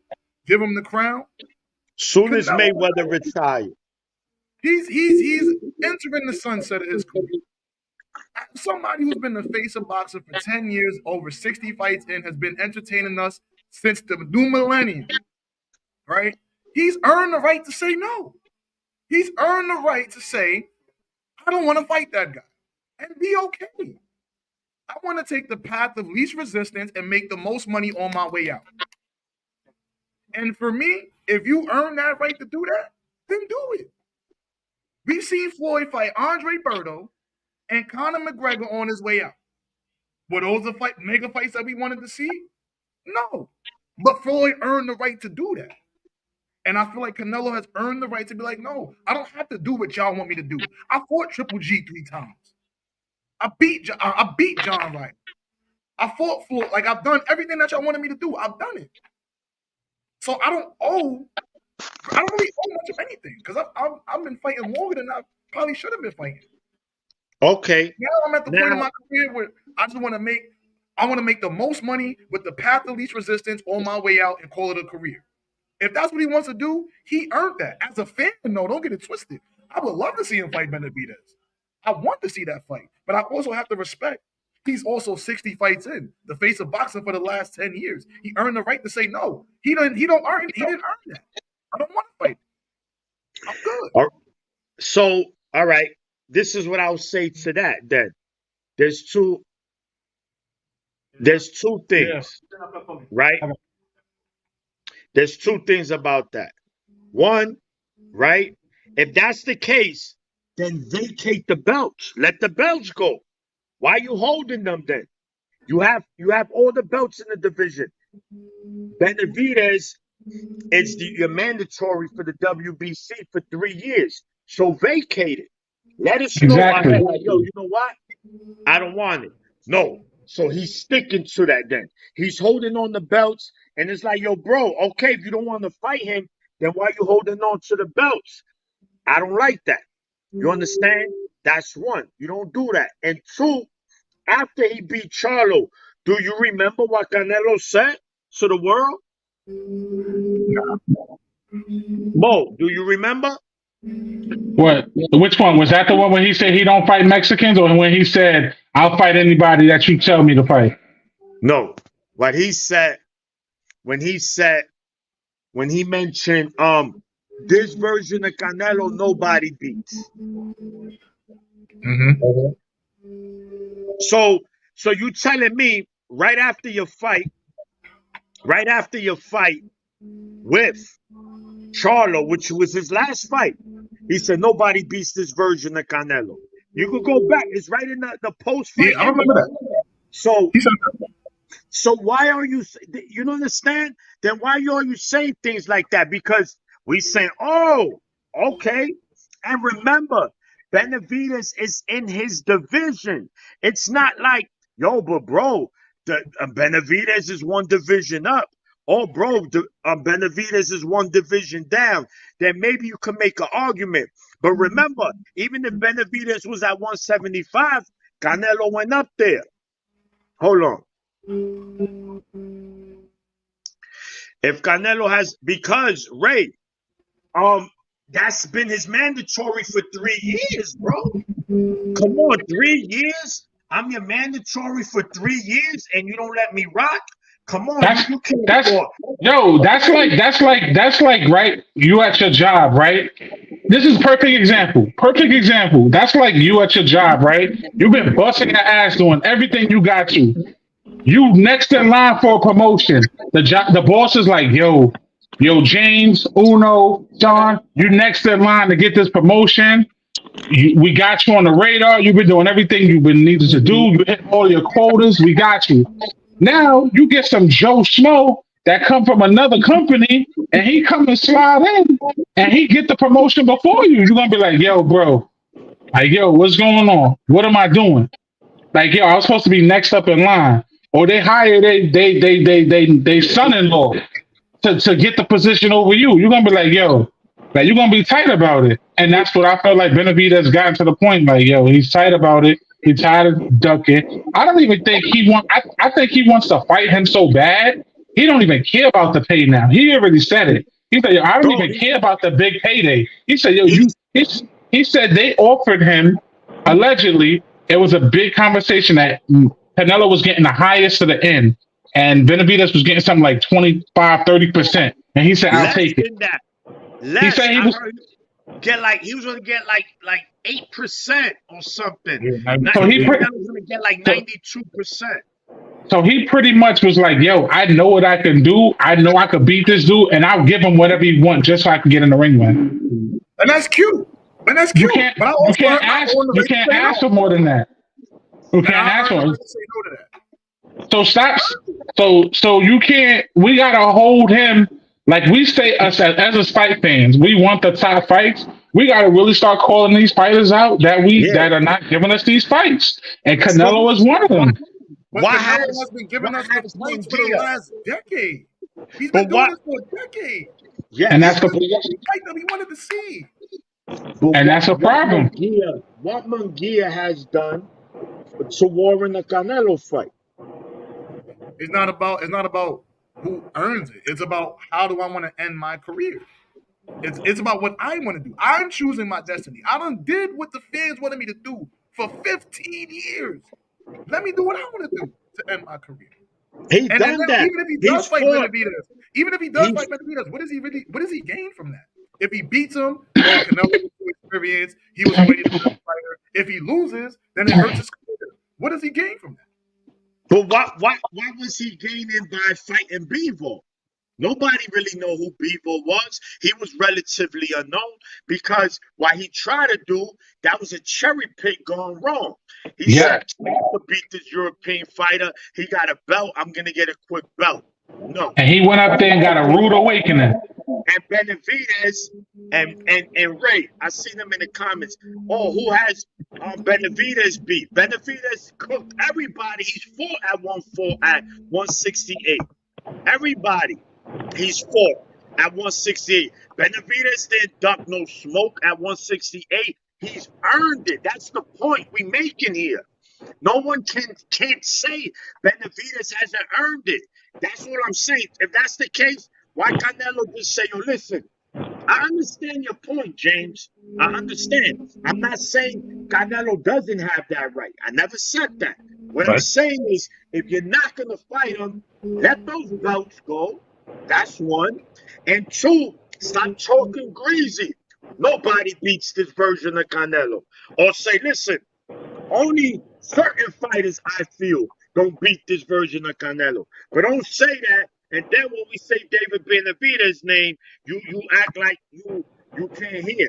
give him the crown. Soon as Mayweather retired. He's entering the sunset of his career. Somebody who's been the face of boxing for 10 years, over 60 fights in, has been entertaining us since the new millennium, right? He's earned the right to say no. He's earned the right to say, I don't want to fight that guy, and be okay. I want to take the path of least resistance and make the most money on my way out. And for me, if you earn that right to do that, then do it. We've seen Floyd fight Andre Berto and Conor McGregor on his way out. Were those the mega fights that we wanted to see? No. But Floyd earned the right to do that. And I feel like Canelo has earned the right to be like, no, I don't have to do what y'all want me to do. I fought Triple G 3 times. I beat John Wright. I fought Floyd. Like, I've done everything that y'all wanted me to do. I've done it. So I don't really owe much of anything because I've been fighting longer than I probably should have been fighting. Okay. Now I'm at the point in my career where I just want to make the most money with the path of least resistance on my way out and call it a career. If that's what he wants to do, he earned that. As a fan, no, don't get it twisted. I would love to see him fight Benavidez. I want to see that fight, but I also have to respect he's also 60 fights in, the face of boxing for the last 10 years. He earned the right to say no. He didn't earn that. I don't want to fight. I'm good. So, all right. This is what I'll say to that then. There's two things, right? There's two things about that. One, right? If that's the case, then vacate the belts. Let the belts go. Why are you holding them then? You have all the belts in the division. Benavidez you're mandatory for the WBC for 3 years. So vacate it. Let us know. Exactly. Like, yo, you know what? I don't want it. No. So he's sticking to that then. He's holding on the belts. And it's like, yo, bro, okay, if you don't want to fight him, then why are you holding on to the belts? I don't like that. You understand? That's one. You don't do that. And two, after he beat Charlo, do you remember what Canelo said to the world? Mo, do you remember? What? Which one? Was that the one when he said he don't fight Mexicans, or when he said I'll fight anybody that you tell me to fight? No. What he said when he mentioned this version of Canelo nobody beats. Mm-hmm. So you telling me right after your fight with Charlo, which was his last fight, he said nobody beats this version of Canelo. You could go back. It's right in the post fight. Yeah, I remember that. So why are you don't understand? Then why are you saying things like that? Because we saying, oh, okay. And remember, Benavidez is in his division. It's not like, yo, but bro, Benavidez is one division up. Oh, bro, Benavidez is one division down. Then maybe you can make an argument. But remember, even if Benavidez was at 175, Canelo went up there. Hold on. If Canelo has, because Ray, that's been his mandatory for 3 years, bro. Come on, 3 years? I'm your mandatory for 3 years and you don't let me rock? Come on, you can't afford. Yo, that's like, right? You at your job, right? This is perfect example. That's like you at your job, right? You've been busting your ass doing everything you got to. You next in line for a promotion. The boss is like, yo, James, Uno, John, you next in line to get this promotion. We got you on the radar. You've been doing everything you've been needed to do. You hit all your quotas. We got you. Now you get some Joe Schmo that come from another company, and he come and slide in, and he get the promotion before you. You're gonna be like, yo, bro, like, yo, what's going on? What am I doing? Like, yo, I was supposed to be next up in line. Or they hire they son-in-law to get the position over you. You're gonna be like, yo, like, you're gonna be tight about it. And that's what I felt like Benavidez gotten to the point. Like, yo, he's tight about it. He's tired of ducking. I don't even think I think he wants to fight him so bad. He don't even care about the pay now. He already said it. He said, yo, I don't even care about the big payday. He said, yo, he said they offered him, allegedly, it was a big conversation that Canelo was getting the highest to the end, and Benavidez was getting something like 25, 30%. And he said, I'll take it. He said he was going to get like 8% or something. So he was going to get like 92%. So he pretty much was like, yo, I know what I can do. I know I could beat this dude, and I'll give him whatever he wants just so I can get in the ring with him. And that's cute. You can't ask for more than that. You can't ask for it. So stop. So you can't. We gotta hold him Like we say, us as a fight fans, we want the top fights. We got to really start calling these fighters out Yeah. that are not giving us these fights, and So Canelo is one of why them. But why Canelo has has been giving why us the has fights for the Munguia? last decade. He's But been doing what? this for a decade. Yes. And that's But the Fight that we wanted to see. and that's a problem. What Munguia has done to warrant a Canelo fight? It's not about who earns it. It's about how do I want to end my career. It's about what I want to do. I'm choosing my destiny. I done did what the fans wanted me to do for 15 years. Let me do what I want to do to end my career. He And then done that. even if he He's does fight fought. Benavidez, He's what does he gain from that? If he beats him, oh, Canelo was too experienced. He was already the best fighter. If he loses, then it hurts his career. What does he gain from that? but why was he gaining by fighting Bevo? Nobody really know who Bevo was. He was relatively unknown because what he tried to do, that was a cherry pick gone wrong. He Yeah, said, "I could beat this European fighter. He got a belt. I'm gonna get a quick belt." No. and he went up there and got a rude awakening. And Benavidez and Ray, I seen them in the comments. Oh, who has Benavidez beat? Benavidez cooked everybody. He's fought at 168. Everybody. He's fought at 168. Benavidez didn't duck no smoke at 168. He's earned it. That's the point we making here. No one can't say Benavidez hasn't earned it. That's what I'm saying. If that's the case, why Canelo just say, "Yo, listen, I understand your point, James. I understand. I'm not saying Canelo doesn't have that right. I never said that. What I'm saying is, if you're not gonna fight him, let those belts go. That's one. And two, stop talking greasy. Nobody beats this version of Canelo. Or say, listen, only certain fighters I feel don't beat this version of Canelo. But don't say that. And then when we say David Benavidez's name, you act like you can't hear.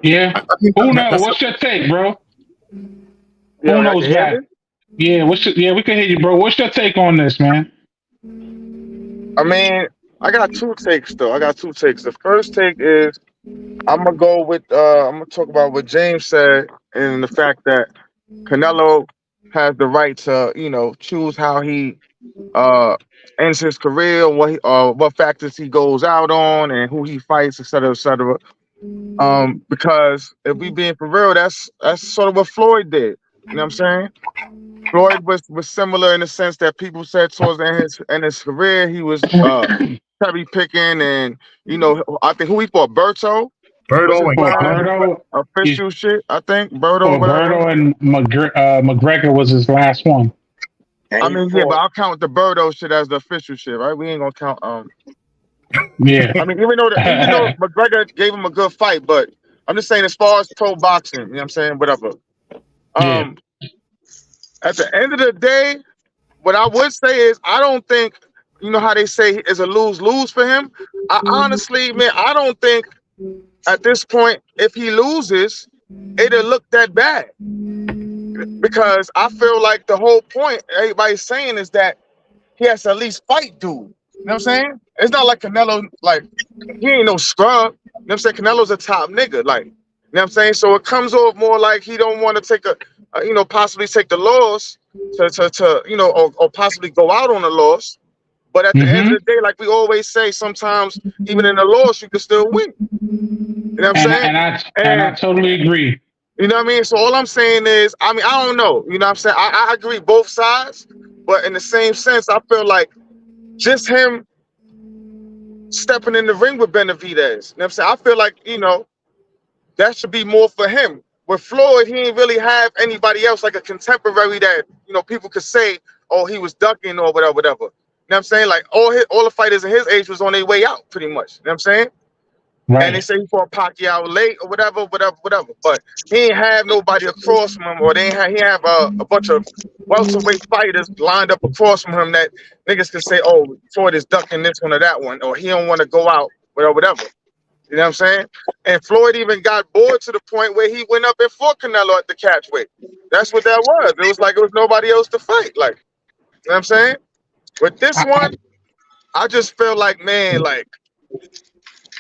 Yeah. I think Who knows? that's What's your take, bro? Yeah, Who y'all knows can hear that? me? Yeah, we can hear you, bro. What's your take on this, man? I mean, I got two takes though. I got two takes. The first take is I'm gonna go with I'm gonna talk about what James said and the fact that Canelo has the right to, choose how he uh ends his career, what factors he goes out on and who he fights, et cetera, et cetera. Because if we being for real, that's sort of what Floyd did. You know what I'm saying? Floyd was similar in the sense that people said towards the end his career he was cherry picking, and I think who he fought, Berto was his Birdo and For last Conor. Berto, he's official shit. I think Berto, for whatever. Berto and McGregor was his last one. And I he mean, yeah, but fought. I'll count the Berto shit as the official shit, right? We ain't gonna count. Yeah. I mean, even though McGregor gave him a good fight, but I'm just saying as far as pro boxing, you know what I'm saying? Whatever. Yeah. At the end of the day, what I would say is I don't think, how they say it's a lose-lose for him. I honestly, man, I don't think at this point, if he loses, it'll look that bad. Because I feel like the whole point everybody's saying is that he has to at least fight dude. You know what I'm saying? It's not like Canelo, like, he ain't no scrub. You know what I'm saying? Canelo's a top nigga. Like, you know what I'm saying? So it comes off more like he don't want to take possibly take the loss or possibly go out on a loss. But at the end of the day, like we always say, sometimes even in a loss, you can still win. You know what I'm saying? And I totally agree. You know what I mean? So all I'm saying is, I don't know. You know what I'm saying? I agree both sides, but in the same sense, I feel like just him stepping in the ring with Benavidez. You know what I'm saying? I feel like, that should be more for him. With Floyd, he didn't really have anybody else like a contemporary that, people could say, oh, he was ducking or whatever. You know what I'm saying? Like all the fighters in his age was on their way out pretty much. You know what I'm saying? Right. And they say he fought Pacquiao late or whatever. But he ain't have nobody across from him, or he have a bunch of welterweight fighters lined up across from him that niggas could say, oh, Floyd is ducking this one or that one, or he don't want to go out, whatever. You know what I'm saying? And Floyd even got bored to the point where he went up and fought Canelo at the catchweight. That's what that was. It was like it was nobody else to fight. Like, you know what I'm saying? With this one, I just feel like, man, like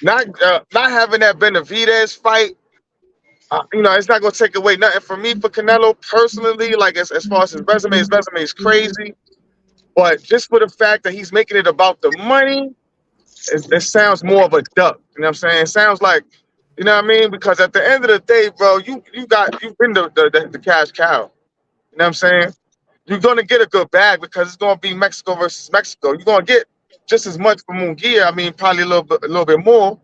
not having that Benavidez fight. You know, it's not gonna take away nothing from me for Canelo personally. Like as far as his resume is crazy. But just for the fact that he's making it about the money, it sounds more of a duck. You know what I'm saying? It sounds like, you know what I mean? Because at the end of the day, bro, you've been the cash cow. You know what I'm saying? You're gonna get a good bag because it's gonna be Mexico versus Mexico. You're gonna get just as much from Munguia. I mean, probably a little bit more.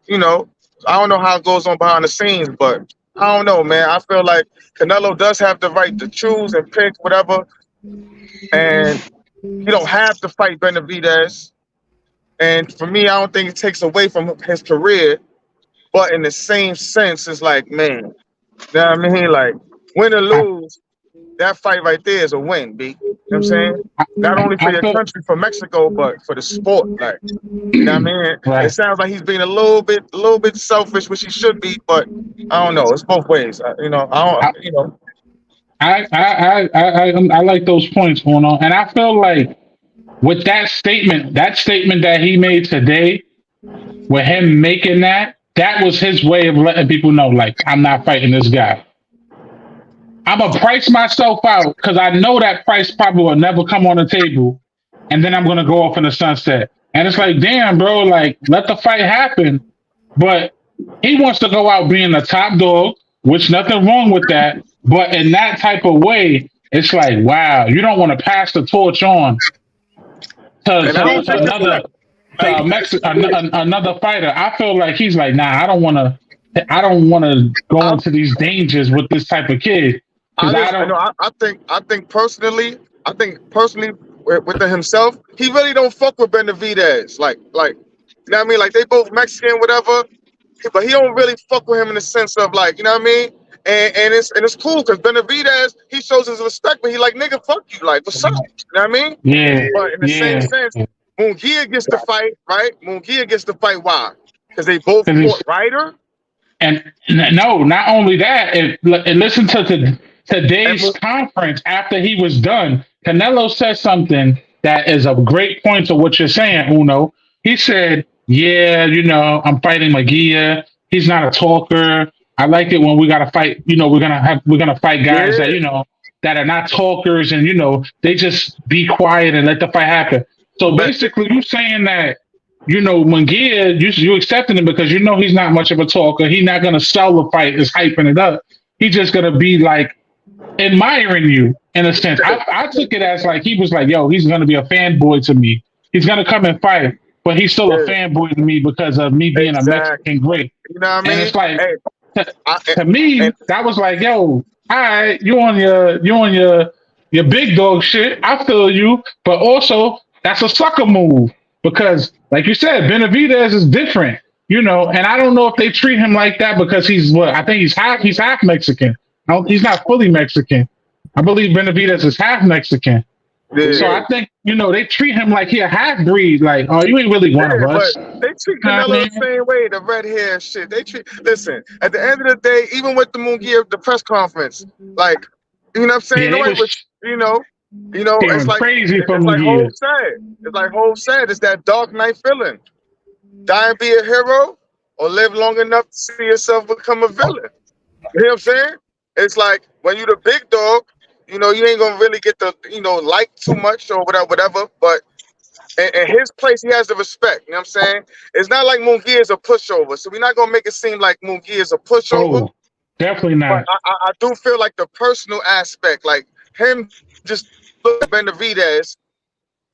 You know, I don't know how it goes on behind the scenes, but I don't know, man. I feel like Canelo does have the right to choose and pick whatever, and you don't have to fight Benavidez. And for me, I don't think it takes away from his career, but in the same sense, it's like, man, you know what I mean? Like, win or lose, that fight right there is a win, B. You know what I'm saying? Not only for your country, for Mexico, but for the sport. Like, you know what I mean? Right. It sounds like he's being a little bit selfish, which he should be, but I don't know. It's both ways. You know, I like those points going on, and I feel like with that statement that he made today, with him making that was his way of letting people know, like, I'm not fighting this guy. I'm gonna price myself out because I know that price probably will never come on the table, and then I'm gonna go off in the sunset. And it's like, damn, bro, like, let the fight happen. But he wants to go out being the top dog, which nothing wrong with that. But in that type of way, it's like, wow, you don't want to pass the torch on to another fighter. I feel like he's like, nah, I don't want to go into these dangers with this type of kid. I think personally with himself, he really don't fuck with Benavidez. Like, you know what I mean? Like, they both Mexican, whatever, but he don't really fuck with him in the sense of, like, you know what I mean? And it's cool because Benavidez, he shows his respect, but he like, nigga, fuck you, like, what's up? You know what I mean? Yeah. But in the same sense, Munguia gets to fight, right? Munguia gets to fight. Why? Because they both fought Ryder. And no, not only that, and listen to today's conference after he was done. Canelo said something that is a great point to what you're saying, Uno. He said, yeah, you know, I'm fighting Munguia. He's not a talker. I like it when we gotta fight, you know, we're gonna fight guys that, you know, that are not talkers, and, you know, they just be quiet and let the fight happen. So basically you saying that, you know, Munguia, you accepting him because you know he's not much of a talker. He's not gonna sell the fight, is hyping it up. He's just gonna be like admiring you in a sense. I took it as like he was like, yo, he's gonna be a fanboy to me. He's gonna come and fight, but he's still a fanboy to me because of me being a Mexican great. You know what I mean? And it's like, to me, that was like, yo, all right, you on your big dog shit. I feel you, but also that's a sucker move because, like you said, Benavidez is different, you know. And I don't know if they treat him like that because he's what? I think he's half Mexican. He's not fully Mexican. I believe Benavidez is half Mexican. Yeah. So I think, you know, they treat him like he a half breed. Like, oh, you ain't really one of us. They treat Canelo the same way. The red hair shit. Listen. At the end of the day, even with the Munguia, the press conference, like, you know what I'm saying? You know, it's like crazy it's like Hov said. It's like Hov said. It's that Dark Knight feeling. Die and be a hero, or live long enough to see yourself become a villain. You know what I'm saying? It's like when you the big dog, you know, you ain't gonna really get the, you know, like too much or whatever. But in his place, he has the respect. You know what I'm saying? It's not like Munguia is a pushover, so we're not gonna make it seem like Munguia is a pushover. Oh, definitely not. But I do feel like the personal aspect, like him just look at Benavidez,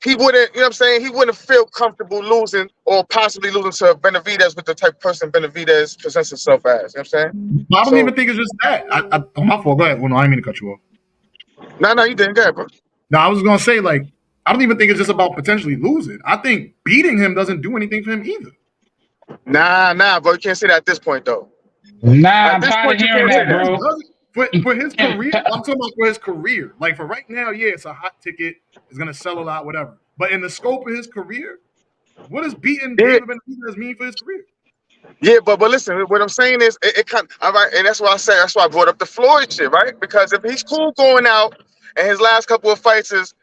he wouldn't, you know what I'm saying? He wouldn't feel comfortable losing or possibly losing to Benavidez with the type of person Benavidez presents himself as. You know what I'm saying? I don't even think it's just that. My fault. Go ahead. Well, no, I didn't mean to cut you off. No, you didn't. Go ahead, bro. No, I was going to say, like, I don't even think it's just about potentially losing. I think beating him doesn't do anything for him either. Nah, bro. You can't say that at this point, though. Nah, I'm tired of hearing that, bro. For his career, I'm talking about for his career. Like, for right now, yeah, it's a hot ticket. It's going to sell a lot, whatever. But in the scope of his career, what does beating David Benavidez mean for his career? Yeah, but listen, what I'm saying is, it kind of, all right, and that's why I say, that's why I brought up the Floyd shit, right? Because if he's cool going out and his last couple of fights is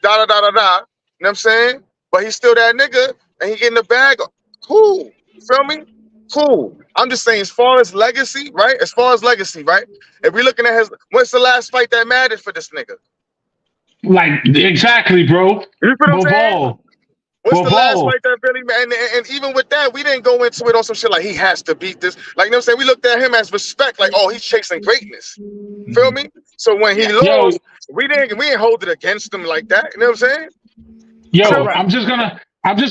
da-da-da-da-da, you know what I'm saying? but he's still that nigga, and he getting the bag. Cool, feel me? Cool. I'm just saying, as far as legacy, right? As far as legacy, right? If we're looking at what's the last fight that mattered for this nigga? Like exactly, bro. You feel what I'm saying? Bivol. What's the last Bivol. fight that really and even with that, we didn't go into it on some shit like he has to beat this. Like, you know what I'm saying? We looked at him as respect, like, oh, he's chasing greatness. Feel me? So when he lost, we didn't hold it against him like that. You know what I'm saying? Yo, So, I'm just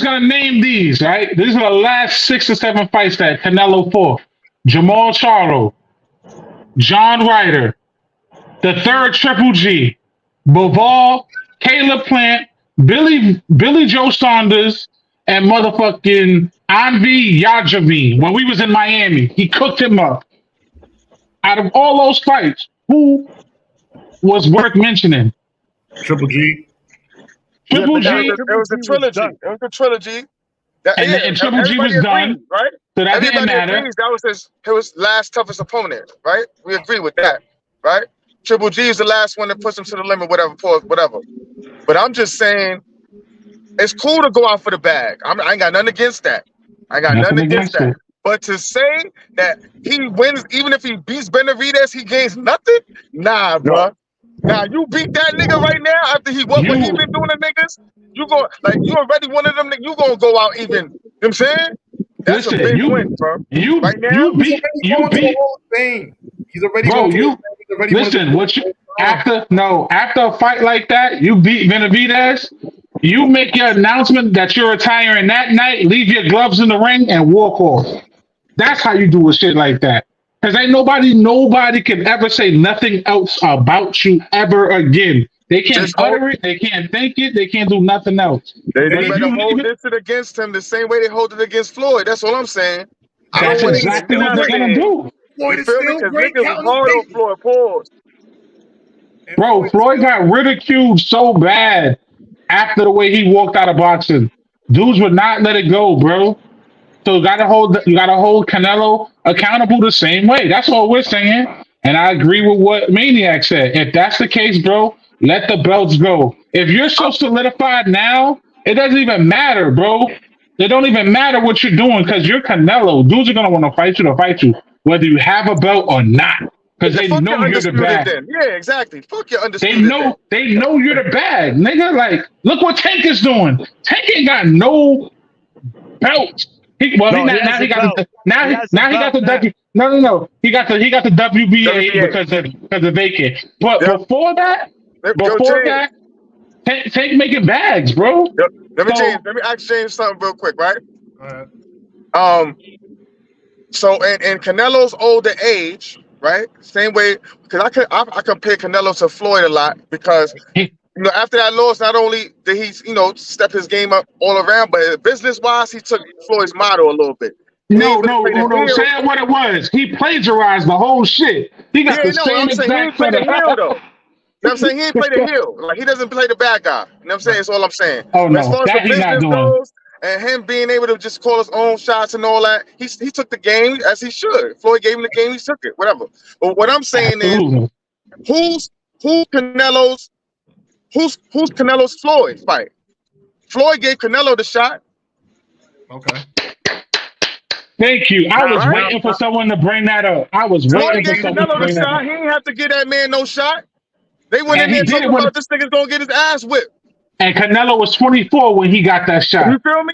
gonna name these, right? These are the last 6 or 7 fights that Canelo fought. Jamal Charlo, John Ryder, the third Triple G, Bivol, Caleb Plant, Billy Joe Saunders, and motherfucking Anvi Yajavin. When we was in Miami, he cooked him up. Out of all those fights, who was worth mentioning? Triple G. Triple yeah, G, it was a trilogy. It was a trilogy. and Triple G was done, right? so that didn't Everybody matter. agrees that was his last toughest opponent, right? We agree with that, right? Triple G is the last one that puts him to the limit, whatever. But I'm just saying, it's cool to go out for the bag. I ain't got nothing against that. I got nothing against that. it. But to say that he wins, even if he beats Benavidez, he gains nothing? Nah, bro. Nah, you beat that nigga right now after what he been doing to niggas? You already one of them niggas, you gonna go out even, you know what I'm saying? That's a big win, bro. Right now, you beat the whole thing. He's already bro. listen. After a fight like that, you beat Benavidez. You make your announcement that you're retiring that night. Leave your gloves in the ring and walk off. That's how you do a shit like that. Cause ain't nobody can ever say nothing else about you ever again. They can't utter it. They can't think it. They can't do nothing else. They better hold this shit against him the same way they hold it against Floyd. That's all I'm saying. That's exactly what they're gonna do. Floyd is still great. Niggas was hard on Floyd. Pause. Bro, Floyd got ridiculed so bad after the way he walked out of boxing. Dudes would not let it go, bro. So you gotta hold Canelo accountable the same way. That's all we're saying. And I agree with what Maniac said. If that's the case, bro, let the belts go. If you're so solidified now, it doesn't even matter, bro. It don't even matter what you're doing because you're Canelo. Dudes are gonna want to fight you, whether you have a belt or not. Because they know you're the bag. Yeah, exactly. Fuck your undisputed. They know you're the bag, nigga. Like, look what Tank is doing. Tank ain't got no belt. He got the WBA because of vacant. But before that, Tank making bags, bro. Let me ask James something real quick, right? So in Canelo's older age, right? Same way, because I compare Canelo to Floyd a lot because after that loss, not only did he step his game up all around, but business wise, he took Floyd's motto a little bit. No. Say what it was. He plagiarized the whole shit. He got the same exact play the heel though. You know what I'm saying? He ain't play the heel. Like, he doesn't play the bad guy. You know what I'm saying? That's all I'm saying. Oh, no. As far as the business goes, and him being able to just call his own shots and all that, he took the game as he should. Floyd gave him the game, he took it, whatever. But what I'm saying is, who's Canelo's Floyd fight? Floyd gave Canelo the shot. Okay. Thank you. I was waiting for someone to bring that up. Floyd gave Canelo the shot. He ain't have to give that man no shot. They went in there talking about this nigga's gonna get his ass whipped. And Canelo was 24 when he got that shot. You feel me?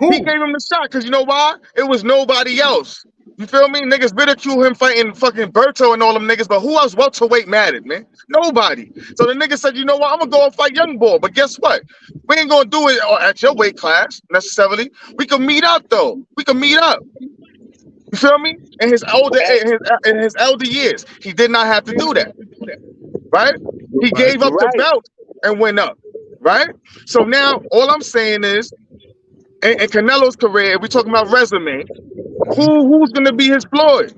He gave him the shot because you know why? It was nobody else. You feel me? Niggas ridicule him fighting fucking Berto and all them niggas, but who else welterweight mattered, man? Nobody. So the nigga said, you know what? I'm gonna go and fight Young Boy. But guess what? We ain't gonna do it at your weight class necessarily. We can meet up though. We can meet up. You feel me? In his elder years, he did not have to do that. Right? He gave up the belt and went up. Right? So now all I'm saying is, in Canelo's career, we're talking about resume. Who's gonna be his Floyd?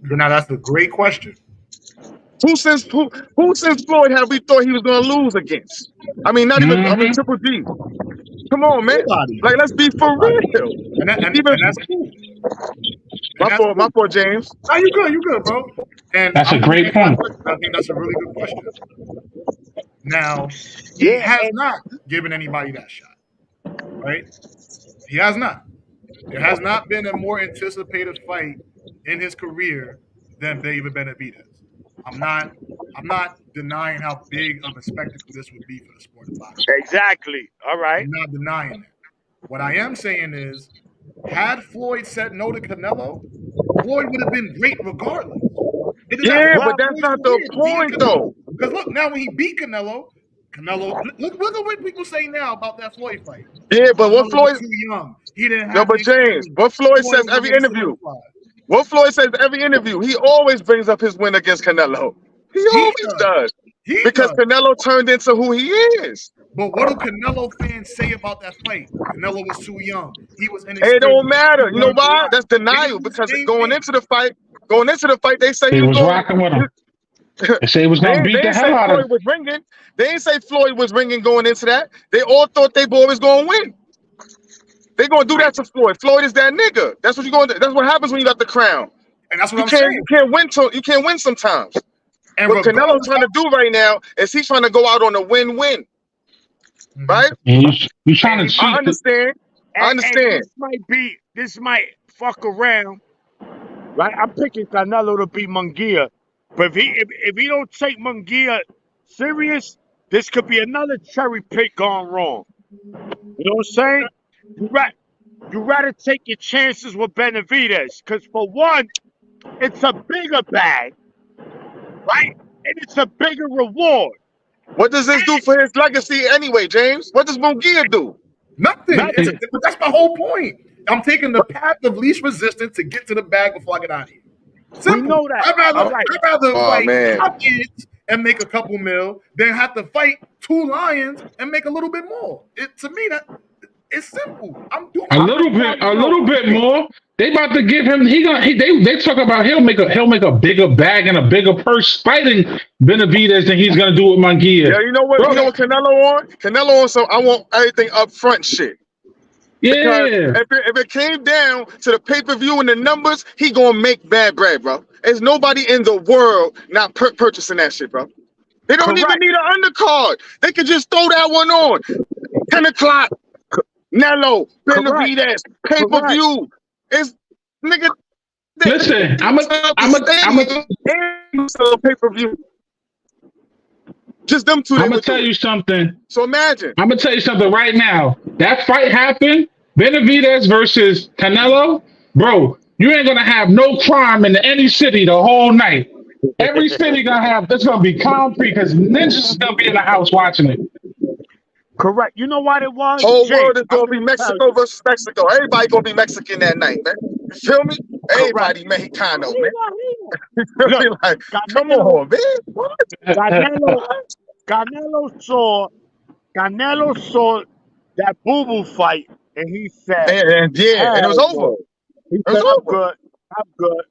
Now that's a great question. Who since Floyd have we thought he was gonna lose against? I mean, not even Triple G. Come on, man. Like, let's be for real. And that's cool. My fault, James. No, you good, bro. And that's a great point. I think that's a really good question. Now, he Yeah, has and not given anybody that shot, right? He has not. There has not been a more anticipated fight in his career than David Benavidez. I'm not. I'm not denying how big of a spectacle this would be for the sport of boxing. exactly. All right. I'm not denying it. What I am saying is, had Floyd said no to Canelo, Floyd would have been great regardless. It does not Yeah, Well, but affect that's Floyd's not the career beating point, though. Canelo. Because look, now when he beat Canelo, look at what people say now about that Floyd fight. Yeah, but what Canelo was Floyd? too young. He didn't No, have but the James, experience. what Floyd Floyd says was every already interview. solidified. What Floyd says every interview. He always brings up his win against Canelo. He He always does. does. He Because does. Canelo turned into who he is. But what do Canelo fans say about that fight? Canelo was too young. He was It inexperienced. don't matter. He You know learned a why? lot. That's They denial. didn't do the Because same going thing. into the fight, they say He he was was going. rocking with him. They say he was They, gonna beat they the ain't hell say out of Floyd him. was ringing. They ain't say Floyd was ringing going into that. They all thought they boy was going to win. They gonna do that to Floyd. Floyd is that nigga. That's what you going to. That's what happens when you got the crown. And that's what You I'm can't. saying. You can't win. You can't win sometimes. And What Canelo's regardless, trying to do right now is he's trying to go out on a win-win, Mhm. right? And you trying to And, cheat. I understand. I and understand. this might fuck around, right? I'm picking Canelo to beat Munguia, but if he don't take Munguia serious, this could be another cherry pick gone wrong. You know what I'm saying? You rather take your chances with Benavidez, because for one, it's a bigger bag, right? And it's a bigger reward. What does this do for his legacy anyway, James? What does Munguia do? Nothing. Nothing. But that's my whole point. I'm taking the path of least resistance to get to the bag before I get out of here. Simple. We know that. I'd All right. rather Oh, fight man. top kids and make a couple mil than have to fight two lions and make a little bit more. To me, that it's simple. I'm doing A little bit more. They about to give him. They talk about he'll make a bigger bag and a bigger purse fighting Benavidez than he's gonna do with Munguia. Yeah, you know what? Bro. You know what Canelo on? Canelo on some. I want everything up front shit. Because Yeah, if it came down to the pay-per-view and the numbers, he gonna make bad bread, bro. There's nobody in the world not purchasing that shit, bro. They don't even Correct. need an undercard. They could just throw that one on. 10 o'clock. Nello, Benavidez, pay-per-view. It's nigga. listen, I'm a pay-per-view. Just them two. gonna tell you something. So imagine. I'm gonna tell you something right now. That fight happened, Benavidez versus Canelo, bro. You ain't gonna have no crime in any city the whole night. Every city gonna have. That's gonna be concrete because ninjas is gonna be in the house watching it. Correct. You know what it was? Whole James, world is I'm gonna be tell Mexico you. versus Mexico. Everybody gonna be Mexican that night, man. You feel me? Everybody Mexicano, man. You feel me? Look, Like, come on, man. What? Canelo saw that Boo Boo fight, and he said, And yeah, and it was "Hell over. no." He It was said, "I'm over. good. I'm good."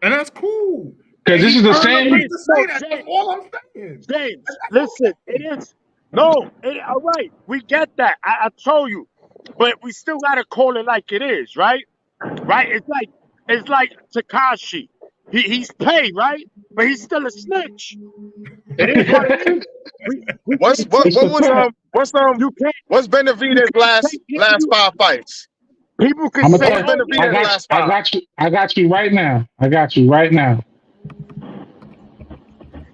And that's cool. Because this is the same. Right to say that. That's all I'm saying. James, listen, it is no, all right. We get that. I told you, but we still gotta call it like it is, right? Right? It's like Takashi. He's paid, right? But he's still a snitch. It is what it is. We What's you can't. Benavidez' last 5 fights? People can I'm say, gonna tell you, "Oh, yeah." I got you right now.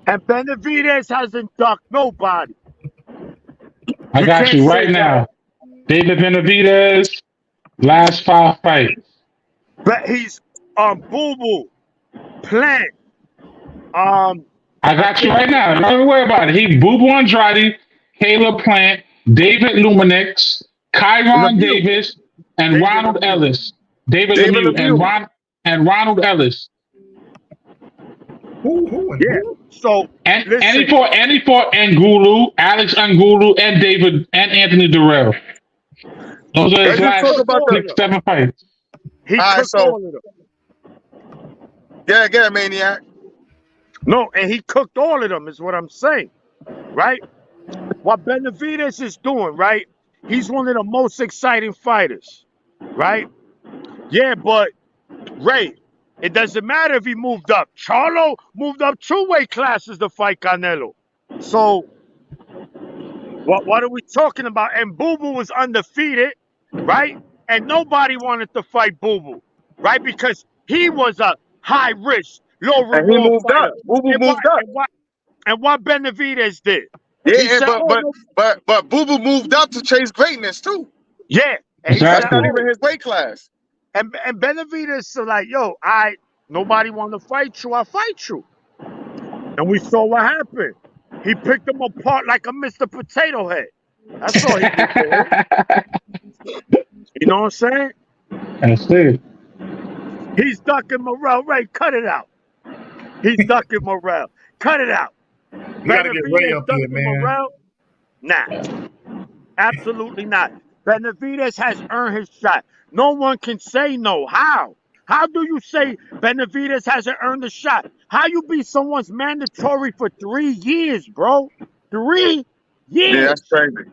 And Benavidez hasn't ducked nobody. I You got can't you say right that. now. David Benavidez, last 5 fights. But he's Boo Boo, Plant. I got you right now. Don't even worry about it. He Boo Boo Andrade, Caleb Plant, David Luminix, Kyron Lemieux. Davis, and David Ronald Lemieux. Ellis. David David Lemieux and Ronald Ellis. Who and Yeah. who? So And listen, he fought Angulu, Alex Angulu, and Anthony Durrell. Those are his Let's just talk last about the. 6-7 fights. he All right, cooked so- all of them. Yeah, Maniac. No, and he cooked all of them, is what I'm saying. Right? What Benavidez is doing, right? He's one of the most exciting fighters. Right? Yeah, but Ray, it doesn't matter if he moved up. Charlo moved up 2 weight classes to fight Canelo. So What are we talking about? And Boo Boo was undefeated, right? And nobody wanted to fight Boo Boo, right? Because he was a high risk, low And he reward moved fighter. up. Boo Boo And what moved up. and what Benavidez did? He Yeah, said, "Oh no, but Boo Boo moved up to chase greatness too. yeah." And he said, That's Exactly. not "Oh," even his weight class. and Benavidez said, like, "Yo, nobody want to fight you. I fight you." And we saw what happened. He picked him apart like a Mr. Potato Head. That's all he did to him. You know what I'm saying? That's it. He's ducking Morrell. Ray, cut it out. He's ducking Morrell. Cut it out. You gotta get Ray Benavidez up here, ducking man. Morrell? Nah. Absolutely not. Benavidez has earned his shot. No one can say no. How? How do you say Benavidez hasn't earned a shot? How you be someone's mandatory for 3 years, bro? 3 Yeah, years. that's crazy.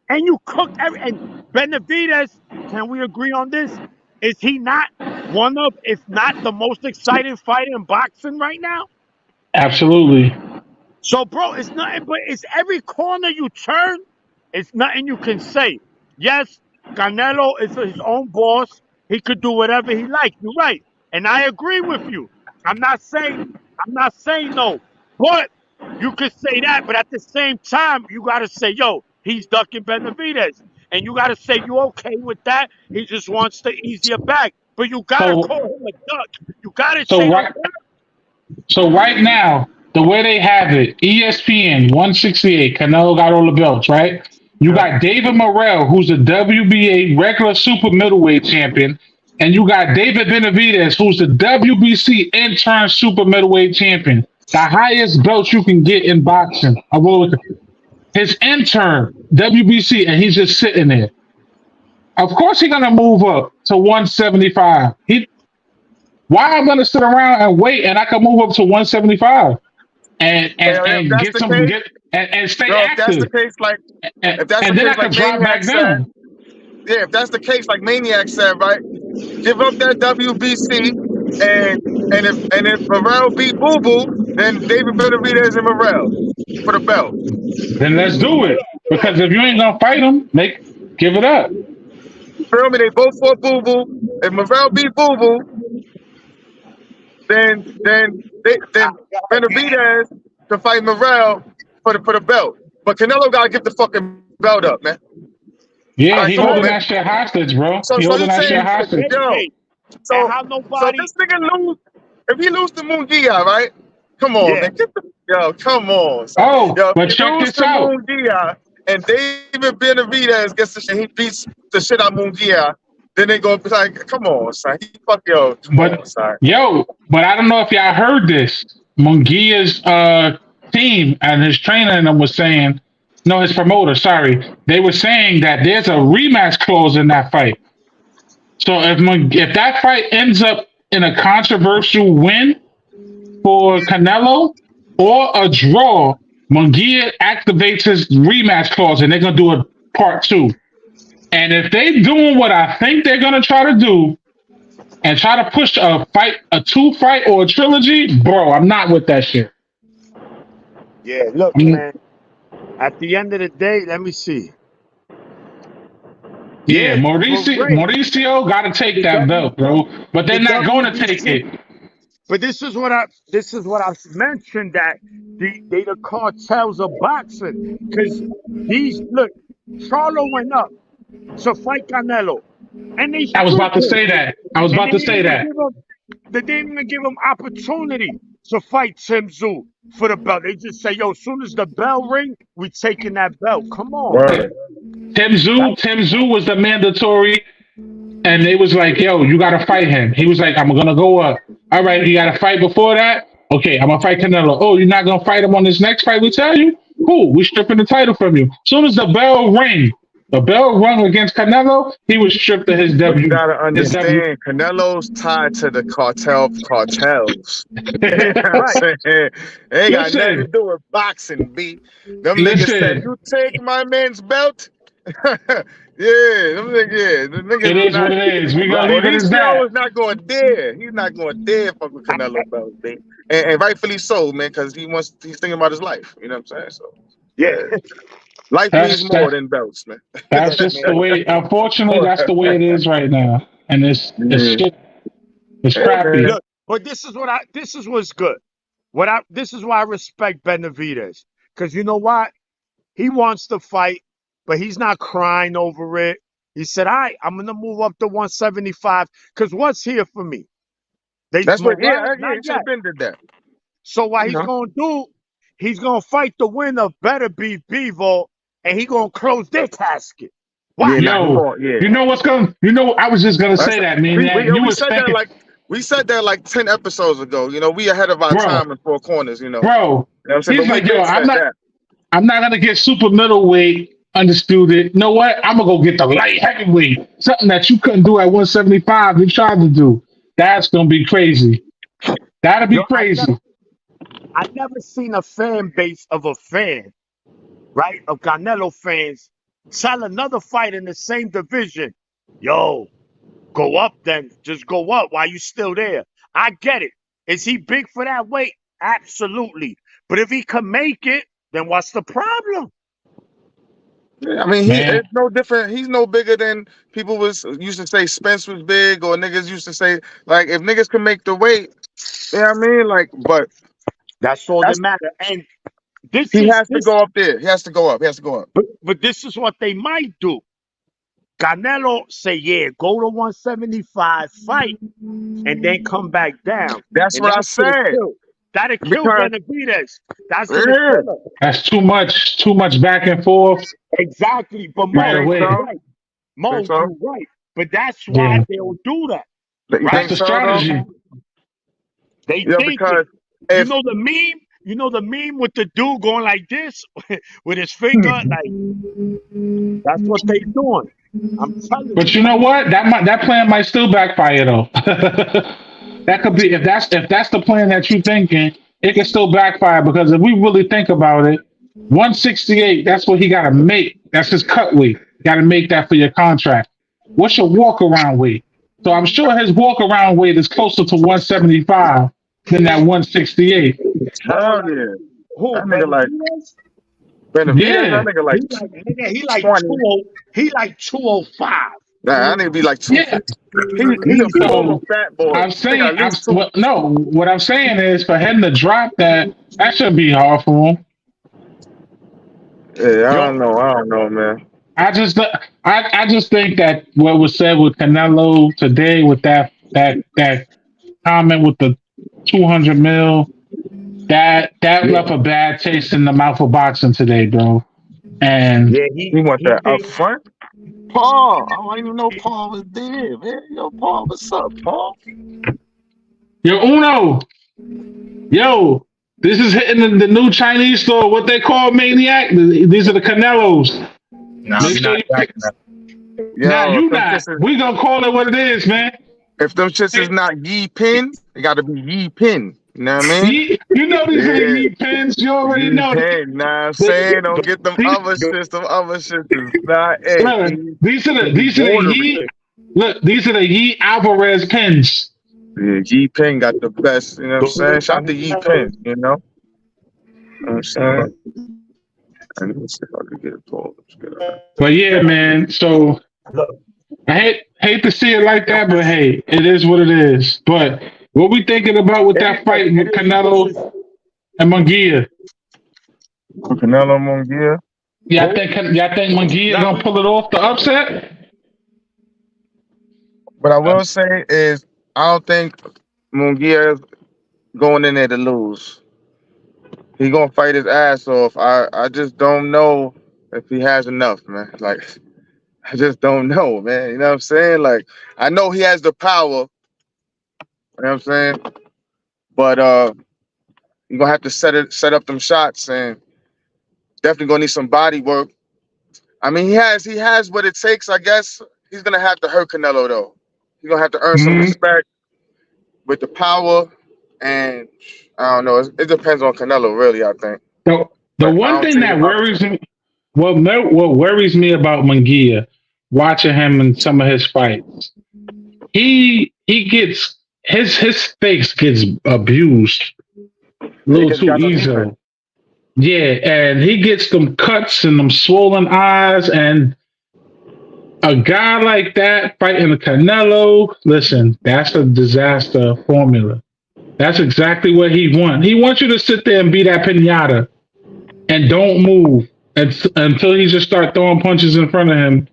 And you cooked and Benavidez, can we agree on this? Is he not one of, if not the most exciting fighter in boxing right now? Absolutely. So, bro, it's nothing but it's every corner you turn, it's nothing you can say. Yes, Canelo is his own boss. He could do whatever he likes. You're right. And I agree with you. I'm not saying no. But you could say that, but at the same time, you gotta say, yo, he's ducking Benavidez. And you gotta say you okay with that. He just wants the easier bag. But you gotta So- call him a duck. You gotta So say right, that. so right now, the way they have it, ESPN 168, Canelo got all the belts, right? You got David Morrell, who's a WBA regular super middleweight champion, and you got David Benavidez, who's the WBC intern super middleweight champion. The highest belt you can get in boxing. His intern, WBC, and he's just sitting there. Of course, he's gonna move up to 175. Why I'm gonna sit around and wait, and I can move up to 175 and If and that's get the some case, and stay bro, if that's active, the case, like and, if that's and the then I case, can like drop back Maniac said, down. yeah, if that's the case, like Maniac said, right? Give up that WBC, and if Morrell beat Boo Boo, then David Benavidez and Morrell for the belt. Then let's do it. Because if you ain't gonna fight him, give it up. Feel me? They both fought Boo Boo. If Morrell beat Boo Boo, then Benavidez can fight Morrell for the belt. But Canelo gotta give the fucking belt up, man. Yeah, Alright, he come on, holding man. that shit hostage, bro. So He you holding that shit saying, hostage. yo, Hey, so and how so nobody this nigga lose, if he lose to Munguia, right? Come on, Yeah. man. Yo, come on, son. Oh, Yo, but if he check lose this to out. Munguia and David Benavidez gets the shit, he beats the shit out of Munguia, then they gonna be like, come on, son. Come on, son. But I don't know if y'all heard this. Munguia's team and his trainer and them was saying, no, his promoter, sorry. They were saying that there's a rematch clause in that fight. So if that fight ends up in a controversial win for Canelo or a draw, Munguia activates his rematch clause and they're gonna do a part 2. And if they doing what I think they're gonna try to do and try to push a 2-fight or a trilogy, bro, I'm not with that shit. Yeah, look, man. At the end of the day, let me see. Yeah, but Ray, Mauricio got to take that belt, bro. But they're the not going to take WBC it. But this is what I mentioned, that the cartels of boxing, because Charlo went up to fight Canelo, and they I was about to stripped say him. that. I was And about to say that. They didn't even give him opportunity to fight Tim Tszyu for the belt. They just say, yo, as soon as the bell ring, we taking that belt. Come on. Word. Tim Tszyu was the mandatory, and they was like, yo, you got to fight him. He was like, I'm going to go up. All right, you got to fight before that? Okay, I'm going to fight Canelo. Oh, you're not going to fight him on this next fight we tell you? Cool, we stripping the title from you. As soon as the bell rung against Canelo, he was stripped of his W. You gotta understand, Canelo's tied to the cartels. You know what I'm saying? It ain't got nothing to do with boxing, B. Them niggas said, you take my man's belt? Yeah, them niggas, the niggas It is what it is. We gonna leave it as that. is not going to dare. He's not going to dare fuck with Canelo belt, B. And rightfully so, man, because he's thinking about his life. You know what I'm saying? So Yeah. Life That's means more that, than belts, man. that's just the way. Unfortunately, that's the way it is right now, and it's Yeah. shit. It's Hey, crappy. man. Look, but this is what's good. This is why I respect Benavidez. Because you know what? He wants to fight, but he's not crying over it. He said, all right, I'm gonna move up to 175. Because what's here for me? That's what. Morel, Yeah, not he should yet. have been did that. So what You he's know. gonna do, he's gonna fight the winner of Better Be Bevo, and he gonna close their casket. Yeah, Watch. nah, he Yo, going. Yeah. you know what's going? You know, I was just gonna That's, say that, Maniac. You we was said that thinking, like we said that like 10 episodes ago. You know, we ahead of our bro, time in Four Corners. You know bro. what I'm saying? He's But we like, yo, been said that. I'm not gonna get super middleweight, undisputed. You know what? I'm gonna go get the light heavyweight, something that you couldn't do at 175. You tried to do. That's gonna be crazy. That'll be Yo, crazy. I never seen a fan base of a fan, right, of Canelo fans, tell another fight in the same division, yo, go up then. Just go up while you still there. I get it. Is he big for that weight? Absolutely. But if he can make it, then what's the problem? Yeah, I mean, Man, it's no different. He's no bigger than people used to say Spence was big, or niggas used to say like if niggas can make the weight. You know what I mean? Like, but That's all that that's matters. And this he is has to this, go up there. He has to go up. He has to go up. but this is what they might do. Canelo say, yeah, go to 175, fight, and then come back down. That's And what I that's gonna said. kill. That'll kill Because Benavidez. That's gonna yeah, kill him. that's too much back and forth Exactly. But you Mo, right think away. you're so? right. Mo, Think so? you're right. But that's why Yeah, they'll do that. You Right? think that's the so though? strategy. They Yeah, think because it. You if know the meme? You know the meme with the dude going like this with his finger? Like, that's what they doing. I'm telling you. But you know what? That plan might still backfire though. That could be if that's the plan that you're thinking, it can still backfire because if we really think about it, 168, that's what he gotta make. That's his cut weight. Gotta make that for your contract. What's your walk around weight? So I'm sure his walk around weight is closer to 175 than that 168. hell yeah, Who? that nigga like Benavidez? Benavidez, that Yeah. nigga like He like 20. 20. He like 205. Nah, that nigga be like Yeah. 250. He's a former So fat boy. I'm Nigga saying, at least two. well, no, what I'm saying is for him to drop that, that should be hard for him. Yeah, I Yo, don't know, man. I just think that what was said with Canelo today with that comment with the 200 mil that left a bad taste in the mouth of boxing today, bro. And yeah, He want he that up did. front. Paul, I don't even know Paul was there, man. Yo, Paul, what's up, Paul? yo Uno, yo, this is hitting the new Chinese store. What they call Maniac? These are the Canelos. Nah, Make we sure not you back pick. now. Yo, Nah, if you them not. shits is, We gonna call it what it is, man. if them shits is not Yi Pin, they gotta be Yi Pin. You know what I mean? You know these are the Yeah. Yeet pins. You already Yi know. Pin, nah, I'm They- saying don't get them these, other shits. Them other shits is not. Hey, look, these are the Yeet. Look, these are the Yeet Alvarez pins. Yeah, Yi Pin got the best. You know what I'm saying? Shout out to Yi Pin. You know what I'm saying? And let me see if I can get it pulled. Let's get it. But yeah, man. So I hate to see it like that, but hey, it is what it is. But what we thinking about with that fight with Canelo and Munguia? Canelo Munguia. Y'all think Munguia gonna pull it off the upset? What I will say is, I don't think Munguia is going in there to lose. He gonna fight his ass off. I just don't know if he has enough, man. Like, I just don't know, man. You know what I'm saying? Like, I know he has the power. You know what I'm saying? But you're gonna have to set up them shots, and definitely gonna need some body work. I mean, he has what it takes, I guess. He's gonna have to hurt Canelo though. He's gonna have to earn some respect with the power, and I don't know. It depends on Canelo, really. I think. The one thing that worries me, what worries me about Munguia, watching him in some of his fights, he gets his face gets abused a little too easily. Yeah, and he gets them cuts and them swollen eyes, and a guy like that fighting a Canelo, listen, that's a disaster formula. That's exactly what he wants. He wants you to sit there and be that pinata and don't move until he just start throwing punches in front of him,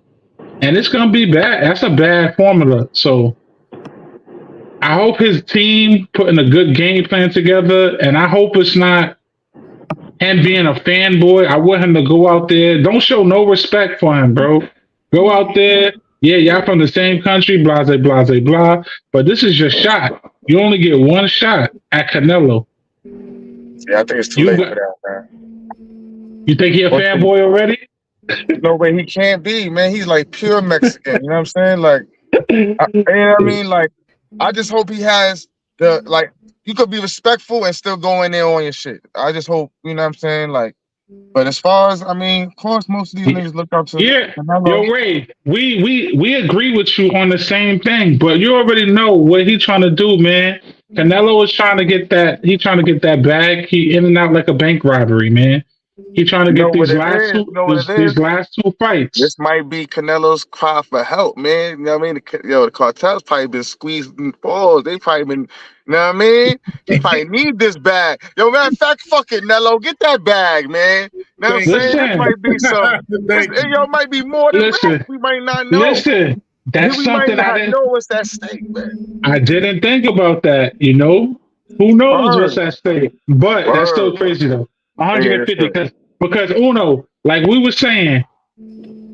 and it's gonna be bad. That's a bad formula. So I hope his team putting a good game plan together, and I hope it's not him being a fanboy. I want him to go out there. Don't show no respect for him, bro. Go out there. Yeah, y'all from the same country, blah, blah, blah, blah, blah. But this is your shot. You only get one shot at Canelo. Yeah, I think it's too late for that, man. You think he a fanboy already? No way, he can't be, man. He's like pure Mexican. You know what I'm saying? Like, you know what I mean? Like, I just hope he has the, like, you could be respectful and still go in there on your shit. I just hope, you know what I'm saying? Like, but as far as, I mean, of course, most of these niggas look up to Canelo. Yo, Ray, we agree with you on the same thing, but you already know what he's trying to do, man. Canelo is trying to get that. He's trying to get that bag. He in and out like a bank robbery, man. He's trying to get these last two fights. This might be Canelo's cry for help, man. You know what I mean? The cartel's probably been squeezing balls. They probably been, you know what I mean? He probably need this bag. Yo, matter of fact, fuck it, Nello. Get that bag, man. You know what I'm saying? This might be some, yo, might be more than that. We might not know. Listen, that's we something might I not didn't know what's at stake, man. I didn't think about that, you know? Who knows what's at stake? But that's still crazy, though. 150, because Uno, like we were saying,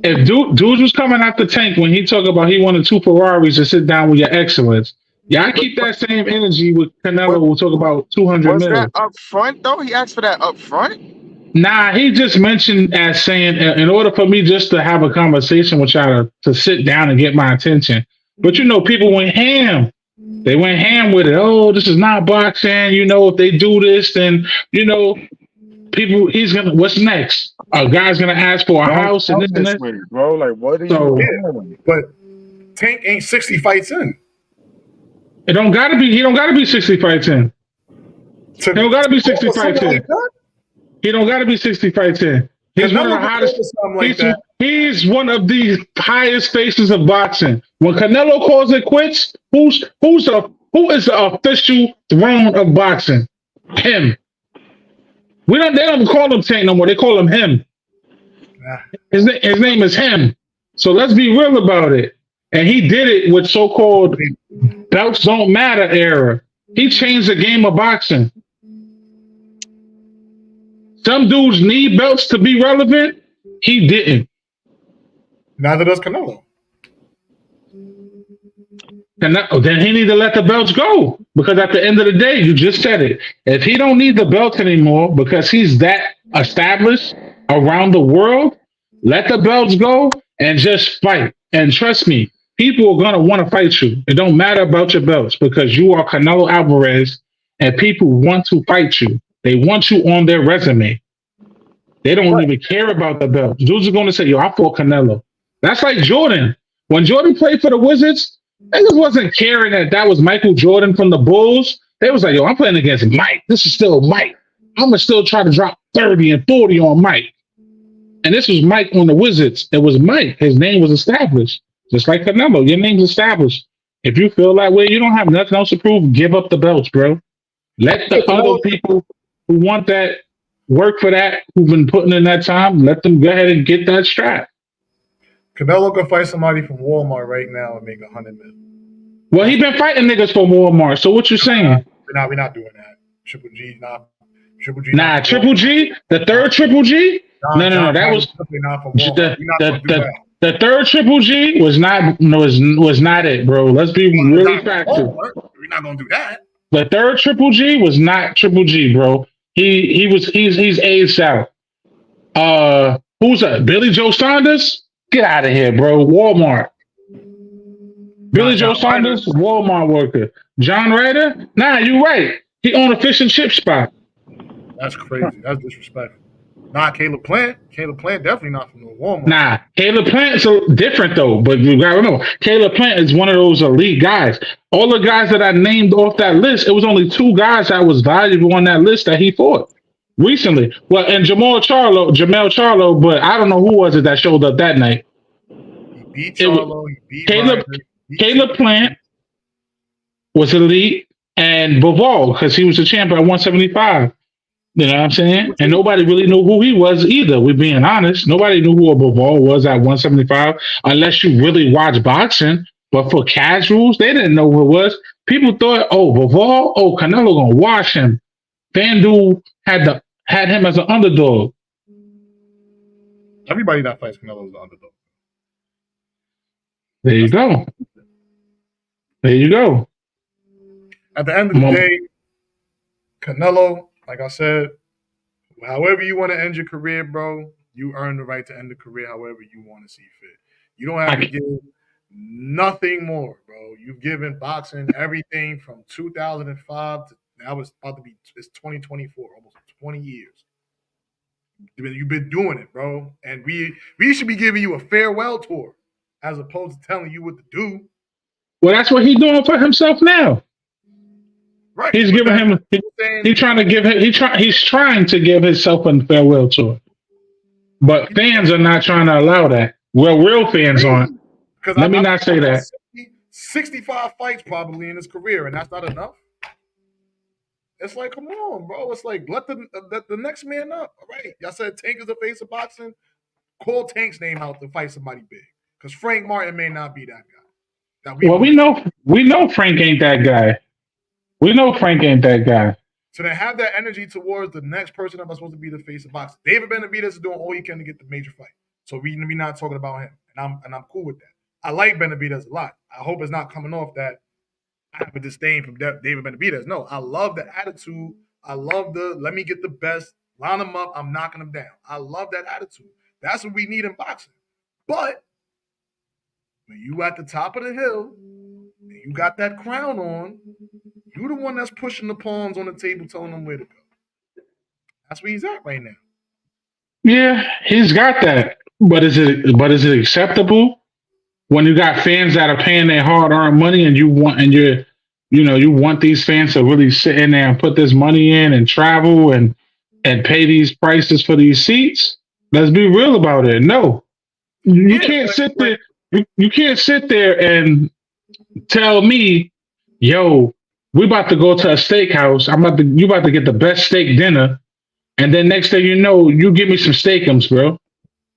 if dudes was coming out the tank when he talked about he wanted 2 Ferraris to sit down with your excellence, y'all keep that same energy with Canelo. We'll talk about 200 Was million. that up front, though? He asked for that up front? Nah, he just mentioned as saying, in order for me just to have a conversation with y'all to sit down and get my attention. But you know, people went ham. They went ham with it. Oh, this is not boxing. You know, if they do this, then, you know, people, what's next? A guy's gonna ask for a house and this and that. Bro, like, what are you doing? But Tank ain't 60 fights in. He don't gotta be 60 fights in. He don't gotta be 60 fights in. He don't gotta be 60 fights in. He's one of the hottest. He's one of the highest faces of boxing. When Canelo calls it quits, who is the official throne of boxing? Him. They don't call him Tank no more. They call him him. His name is him. So let's be real about it. And he did it with so-called belts don't matter era. He changed the game of boxing. Some dudes need belts to be relevant. He didn't. Neither does Canelo. Then he need to let the belts go, because at the end of the day, you just said it. If he don't need the belts anymore because he's that established around the world, let the belts go and just fight. And trust me, people are gonna want to fight you. It don't matter about your belts because you are Canelo Alvarez, and people want to fight you. They want you on their resume. They don't even care about the belts. Dudes are going to say, "Yo, I fought Canelo." That's like Jordan. When Jordan played for the Wizards, they just wasn't caring that was Michael Jordan from the Bulls. They was like, "Yo, I'm playing against Mike. This is still Mike. I'm gonna still try to drop 30 and 40 on Mike." And this was Mike on the Wizards. It was Mike. His name was established. Just like Canelo, your name's established. If you feel that way, you don't have nothing else to prove, give up the belts, bro. Let the other people who want that, work for that, who've been putting in that time, let them go ahead and get that strap. Canelo can fight somebody from Walmart right now and make $100 million. Well, he been fighting niggas from Walmart. So what you saying? We're not doing that. Triple G, Triple G. Nah, Triple G, the third Triple G. No. That was not from Walmart. The third Triple G was not it, bro. Let's be really factual. We're not gonna do that. The third Triple G was not Triple G, bro. He's aged out. Who's that? Billy Joe Saunders? Get out of here, bro. Walmart. Billy Joe Saunders, Walmart worker. John Ryder? Nah, you right. He owned a fish and chip spot. That's crazy. That's disrespectful. Nah, Caleb Plant. Caleb Plant definitely not from the Walmart. Nah, Caleb Plant's different though. But you gotta remember, Caleb Plant is one of those elite guys. All the guys that I named off that list, it was only 2 guys that was valuable on that list that he fought. recently. Well, and Jamel Charlo, but I don't know who was it that showed up that night. He beat It was Charlo. He beat Caleb Ryder. He beat Caleb Triple Plant G. was elite, and Bivol because he was the champ at 175. You know what I'm saying? And nobody really knew who he was either. We're being honest. Nobody knew who a Bivol was at 175 unless you really watch boxing. But for casuals, they didn't know who it was. People thought, oh, Bivol, oh, Canelo gonna wash him. FanDuel had him as an underdog. Everybody that fights Canelo is the underdog. There you go. There you go. At the end of the day, Canelo, like I said, however you want to end your career, bro, you earn the right to end the career however you want to see fit. You don't have to give nothing more, bro. You've given boxing everything from 2005 to now it's 2024, almost 20 years. You've been doing it, bro. And we should be giving you a farewell tour as opposed to telling you what to do. Well, that's what he's doing for himself now. Right. He's giving him. He's trying to give him. He's trying to give himself a farewell tour. But fans are not trying to allow that. Well, real fans aren't. Let me not say that. 65 fights probably in his career, and that's not enough. It's like, come on, bro. It's like let the next man up. All right. Y'all said Tank is the face of boxing. Call Tank's name out to fight somebody big. Because Frank Martin may not be that guy. We know Frank ain't that guy. We know Frank ain't that guy. So they have that energy towards the next person that's supposed to be the face of boxing. David Benavidez is doing all he can to get the major fight. So we not talking about him. And I'm cool with that. I like Benavidez a lot. I hope it's not coming off that I have a disdain from David Benavidez. No, I love the attitude. I love the let me get the best, line them up, I'm knocking them down. I love that attitude. That's what we need in boxing. But when you at the top of the hill and you got that crown on, you the one that's pushing the pawns on the table, telling them where to go. That's where he's at right now. Yeah, he's got that. But is it acceptable when you got fans that are paying their hard-earned money and you want these fans to really sit in there and put this money in and travel and pay these prices for these seats? Let's be real about it. No, you can't sit there. You can't sit there and tell me, yo, we about to go to a steakhouse. You about to get the best steak dinner, and then next thing you know, you give me some steakums, bro.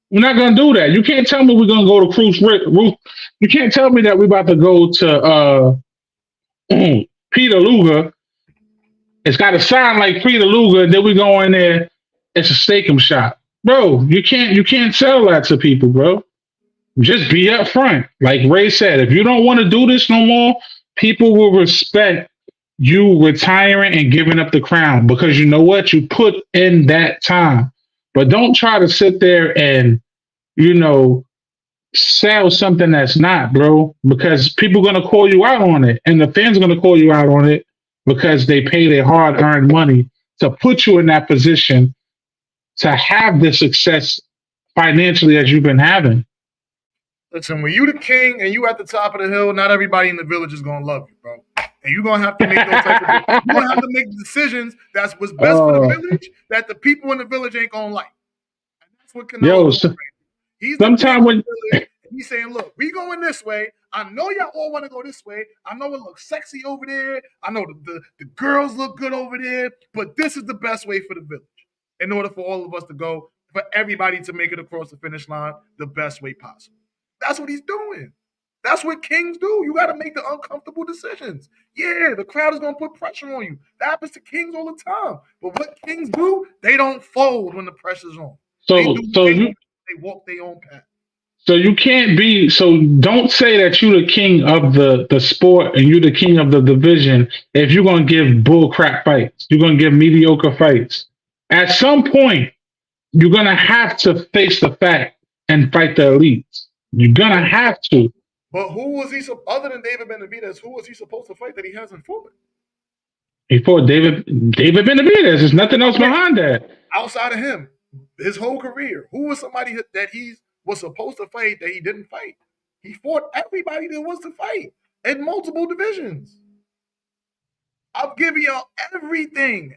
We're not gonna do that. You can't tell me we're gonna go to Cruise Roof. You can't tell me that we're about to go to Peter Luger. It's got to sound like Peter Luger. Then we go in there. It's a steakum shop, bro. You can't sell that to people, bro. Just be up front. Like Ray said, if you don't want to do this no more, people will respect you retiring and giving up the crown because you know what? You put in that time. But don't try to sit there and, sell something that's not, bro, because people are going to call you out on it. And the fans are going to call you out on it because they pay their hard-earned money to put you in that position to have the success financially as you've been having. Listen, when you the king and you at the top of the hill, not everybody in the village is gonna love you, bro. And you're gonna have to make those you're gonna have to make decisions that's what's best for the village that the people in the village ain't gonna like. And that's what Canelo is. He's sometimes when he's saying, look, we going this way. I know y'all all want to go this way. I know it looks sexy over there. I know the girls look good over there, but this is the best way for the village. In order for all of us to go, for everybody to make it across the finish line the best way possible. That's what he's doing. That's what kings do. You got to make the uncomfortable decisions. Yeah, the crowd is going to put pressure on you. That happens to kings all the time. But what kings do, they don't fold when the pressure's on. They walk their own path. So you can't be. So don't say that you're the king of the sport and you're the king of the division if you're going to give bull crap fights. You're going to give mediocre fights. At some point, you're going to have to face the fact and fight the elites. You're gonna have to. But who was he other than David Benavidez? Who was he supposed to fight that he hasn't fought? He fought David Benavidez. There's nothing else behind that. Outside of him, his whole career, who was somebody that he was supposed to fight that he didn't fight? He fought everybody that was to fight in multiple divisions. I'll give you everything.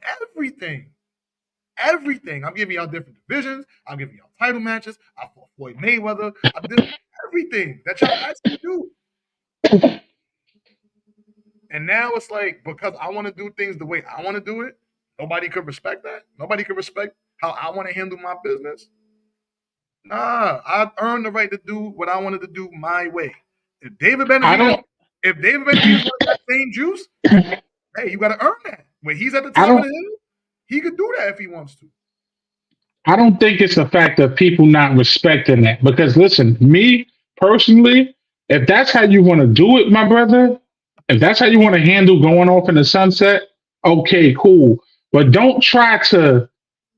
everything. I'm giving y'all different divisions. I'm giving y'all title matches. I fought Floyd Mayweather. I did everything that y'all asked me to do. And now it's like, because I want to do things the way I want to do it, nobody could respect that. Nobody could respect how I want to handle my business. Nah, I earned the right to do what I wanted to do my way. If David Benavidez wants that same juice, hey, you got to earn that. When he's at the top of the hill, he could do that if he wants to. I don't think it's the fact of people not respecting that. Because listen, me personally, if that's how you want to do it, my brother, if that's how you want to handle going off in the sunset, okay, cool. But don't try to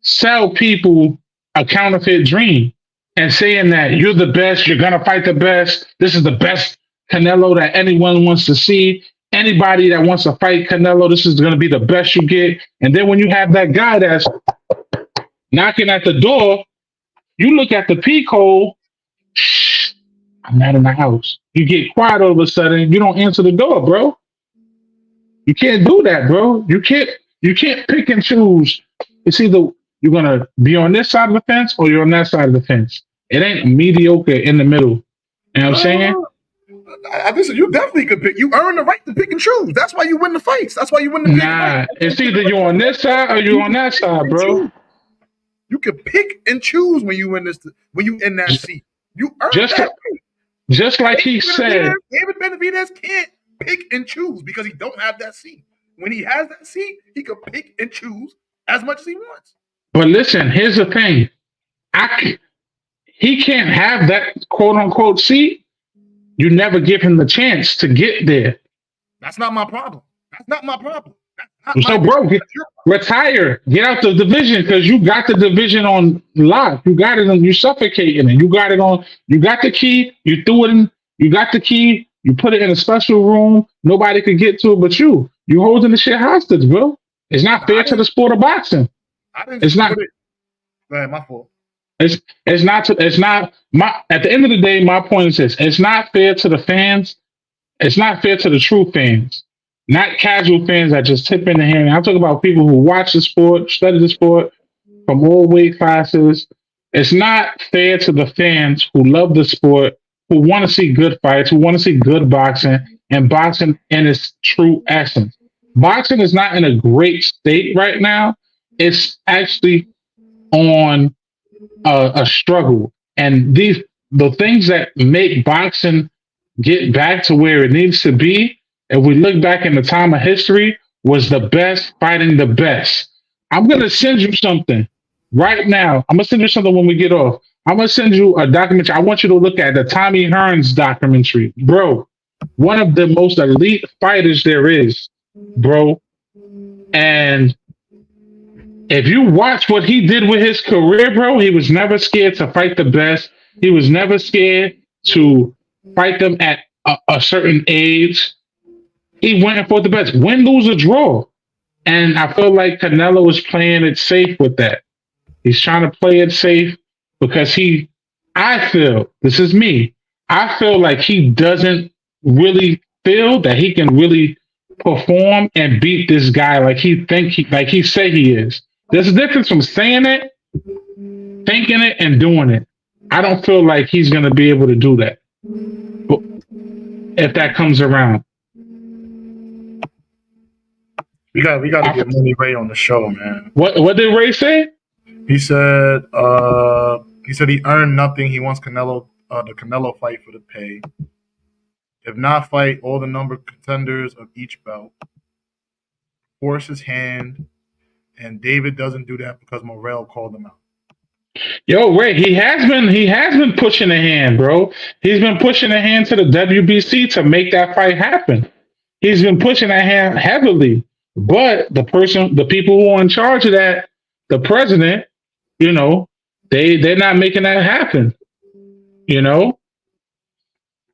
sell people a counterfeit dream and saying that you're the best, you're going to fight the best. This is the best Canelo that anyone wants to see. Anybody that wants to fight Canelo, this is going to be the best you get. And then when you have that guy that's knocking at the door, you look at the peak hole, shh, I'm not in the house. You get quiet all of a sudden, you don't answer the door, bro. You can't do that, bro. You can't pick and choose. It's either you're gonna be on this side of the fence or you're on that side of the fence. It ain't mediocre in the middle. You know what I'm saying? Listen, you definitely could pick. You earn the right to pick and choose. That's why you win the fights. That's why you win the Nah, it's either you're on this side or you're on that side, bro. You can pick and choose when you win this. When you in that seat, you earn Just that. Just like he said, David Benavidez can't pick and choose because he don't have that seat. When he has that seat, he can pick and choose as much as he wants. But listen, here's the thing. He can't have that quote unquote seat. You never give him the chance to get there. That's not my problem. That's not my problem. So, bro, retire. Get out the division because you got the division on lock. You got it on. You suffocating it. You got it on. You got the key. You threw it in. You got the key. You put it in a special room. Nobody could get to it but you. You holding the shit hostage, bro. It's not fair to the sport of boxing. It's not. Go ahead, my fault. It's not my. At the end of the day, my point is this: it's not fair to the fans. It's not fair to the true fans. Not casual fans that just tip in the hand. I'm talking about people who watch the sport, study the sport from all weight classes. It's not fair to the fans who love the sport, who want to see good fights, who want to see good boxing, and boxing in its true essence. Boxing is not in a great state right now. It's actually on a struggle. And the things that make boxing get back to where it needs to be, if we look back in the time of history, was the best fighting the best. I'm going to send you something right now. I'm going to send you something when we get off. I'm going to send you a documentary. I want you to look at the Tommy Hearns documentary. Bro, one of the most elite fighters there is, bro. And if you watch what he did with his career, bro, he was never scared to fight the best. He was never scared to fight them at a certain age. He went and fought the best. Win, lose, or draw. And I feel like Canelo is playing it safe with that. He's trying to play it safe because I feel, this is me, I feel like he doesn't really feel that he can really perform and beat this guy like he say he is. There's a difference from saying it, thinking it, and doing it. I don't feel like he's going to be able to do that. But if that comes around. We got to get Money Ray on the show, man. What did Ray say? He said he earned nothing. He wants the Canelo fight for the pay. If not, fight all the number contenders of each belt. Force his hand, and David doesn't do that because Morrell called him out. Yo, Ray, he has been pushing a hand, bro. He's been pushing a hand to the WBC to make that fight happen. He's been pushing that hand heavily. But the people who are in charge of that, the president, they're not making that happen.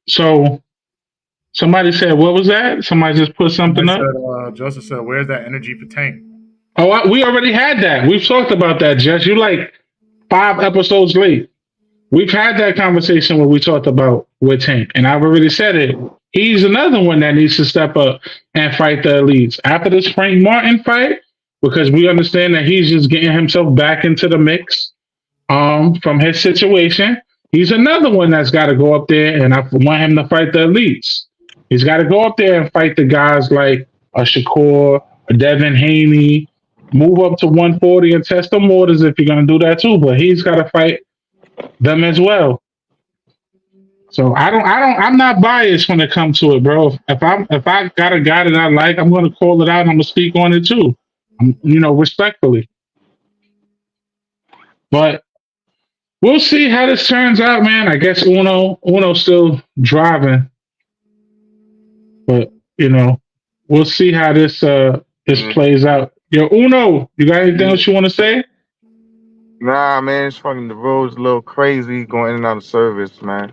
So somebody said, what was that? Somebody just put something up. Joseph said, "Where's that energy for Tank?" Oh, we already had that. We've talked about that, Jess. You're like 5 episodes late. We've had that conversation where we talked about with Tank, and I've already said it. He's another one that needs to step up and fight the elites. After this Frank Martin fight, because we understand that he's just getting himself back into the mix from his situation. He's another one that's got to go up there, and I want him to fight the elites. He's got to go up there and fight the guys like a Shakur, a Devin Haney, move up to 140 and test the waters if you're going to do that too. But he's got to fight them as well. So I'm not biased when it comes to it, bro. If I got a guy that I like, I'm going to call it out and I'm going to speak on it too, respectfully. But we'll see how this turns out, man. I guess Uno's still driving, but we'll see how this plays out. Yo, Uno, you got anything else you want to say? Nah, man, it's fucking the road's a little crazy going in and out of service, man.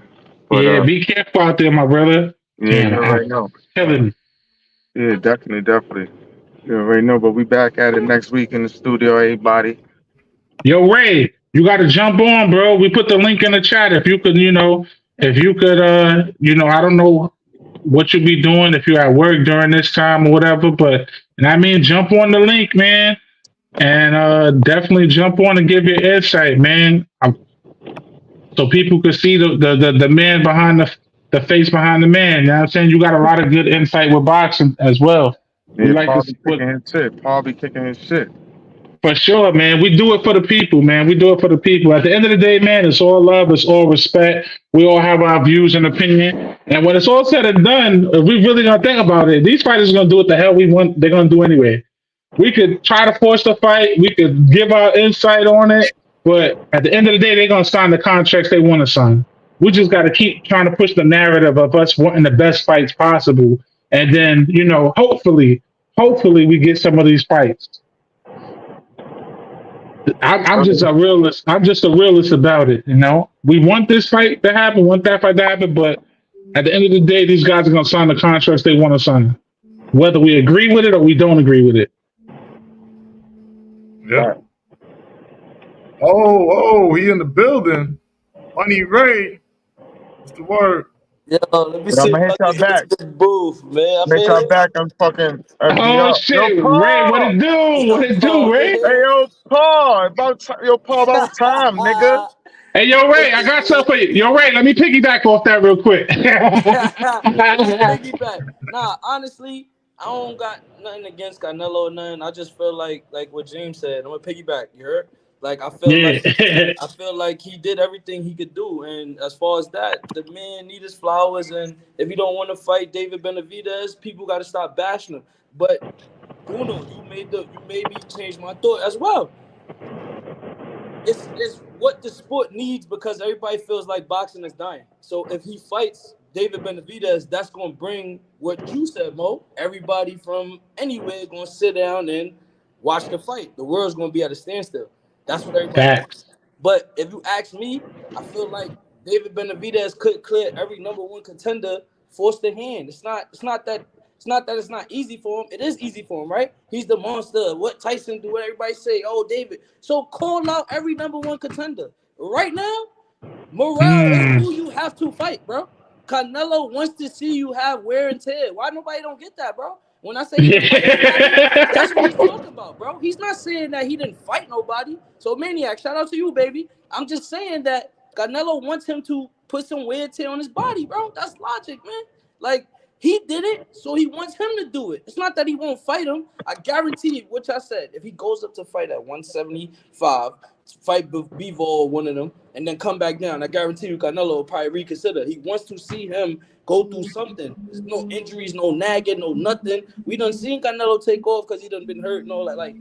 But, yeah, be careful out there, my brother. Yeah, you already know. Killing. Yeah, definitely. You already know, but we back at it next week in the studio, everybody. Yo, Ray, you got to jump on, bro. We put the link in the chat. If you could, I don't know what you'll be doing if you're at work during this time or whatever, but jump on the link, man, and definitely jump on and give your insight, man. So people could see the man behind the face behind the man. You know what I'm saying? You got a lot of good insight with boxing as well. Yeah, Paul be kicking his shit. For sure, man. We do it for the people, man. We do it for the people. At the end of the day, man, it's all love. It's all respect. We all have our views and opinion. And when it's all said and done, if we really gonna think about it, these fighters are gonna do what the hell we want. They're gonna do anyway. We could try to force the fight. We could give our insight on it. But at the end of the day, they're going to sign the contracts they want to sign. We just got to keep trying to push the narrative of us wanting the best fights possible. And then, hopefully we get some of these fights. I'm just a realist. I'm just a realist about it, We want this fight to happen, want that fight to happen, but at the end of the day, these guys are going to sign the contracts they want to sign. Whether we agree with it or we don't agree with it. Yeah. Oh, he in the building. Money Ray. What's the word? Yo, let me see. I'm gonna hit y'all back. This booth, man. Hit y'all back. I'm fucking. Oh shit, Yo, Ray, what it do? What it do, Ray? Hey, Paul, about time, nigga. Hey, yo, Ray, I got something for you. Yo, Ray, let me piggyback off that real quick. Piggyback. Nah, honestly, I don't got nothing against Canelo or nothing. I just feel like what James said. I'm gonna piggyback. You heard? Like I feel like he did everything he could do, and as far as that, the man need his flowers. And if you don't want to fight David Benavidez, people got to stop bashing him. But Bruno, you made me change my thought as well. It's what the sport needs because everybody feels like boxing is dying. So if he fights David Benavidez, that's gonna bring what you said, Mo. Everybody from anywhere gonna sit down and watch the fight. The world's gonna be at a standstill. That's what everybody wants. But if you ask me, I feel like David Benavidez could clear every number one contender, force the hand. It's not that it's not easy for him. It is easy for him, right? He's the monster. What Tyson do? What everybody say? Oh, David. So call out every number one contender. Right now, Morale is who you have to fight, bro. Canelo wants to see you have wear and tear. Why nobody don't get that, bro? When I say that's what he's talking about, bro. He's not saying that he didn't fight nobody. So Maniac, shout out to you, baby. I'm just saying that Canelo wants him to put some wear and tear on his body, bro. That's logic, man. Like he did it, so he wants him to do it. It's not that he won't fight him. I guarantee you, which I said, if he goes up to fight at 175, fight Bivol, one of them, and then come back down, I guarantee you Canelo will probably reconsider. He wants to see him go through something. There's no injuries, no nagging, no nothing. We done seen Canelo take off because he done been hurt and all that. Like,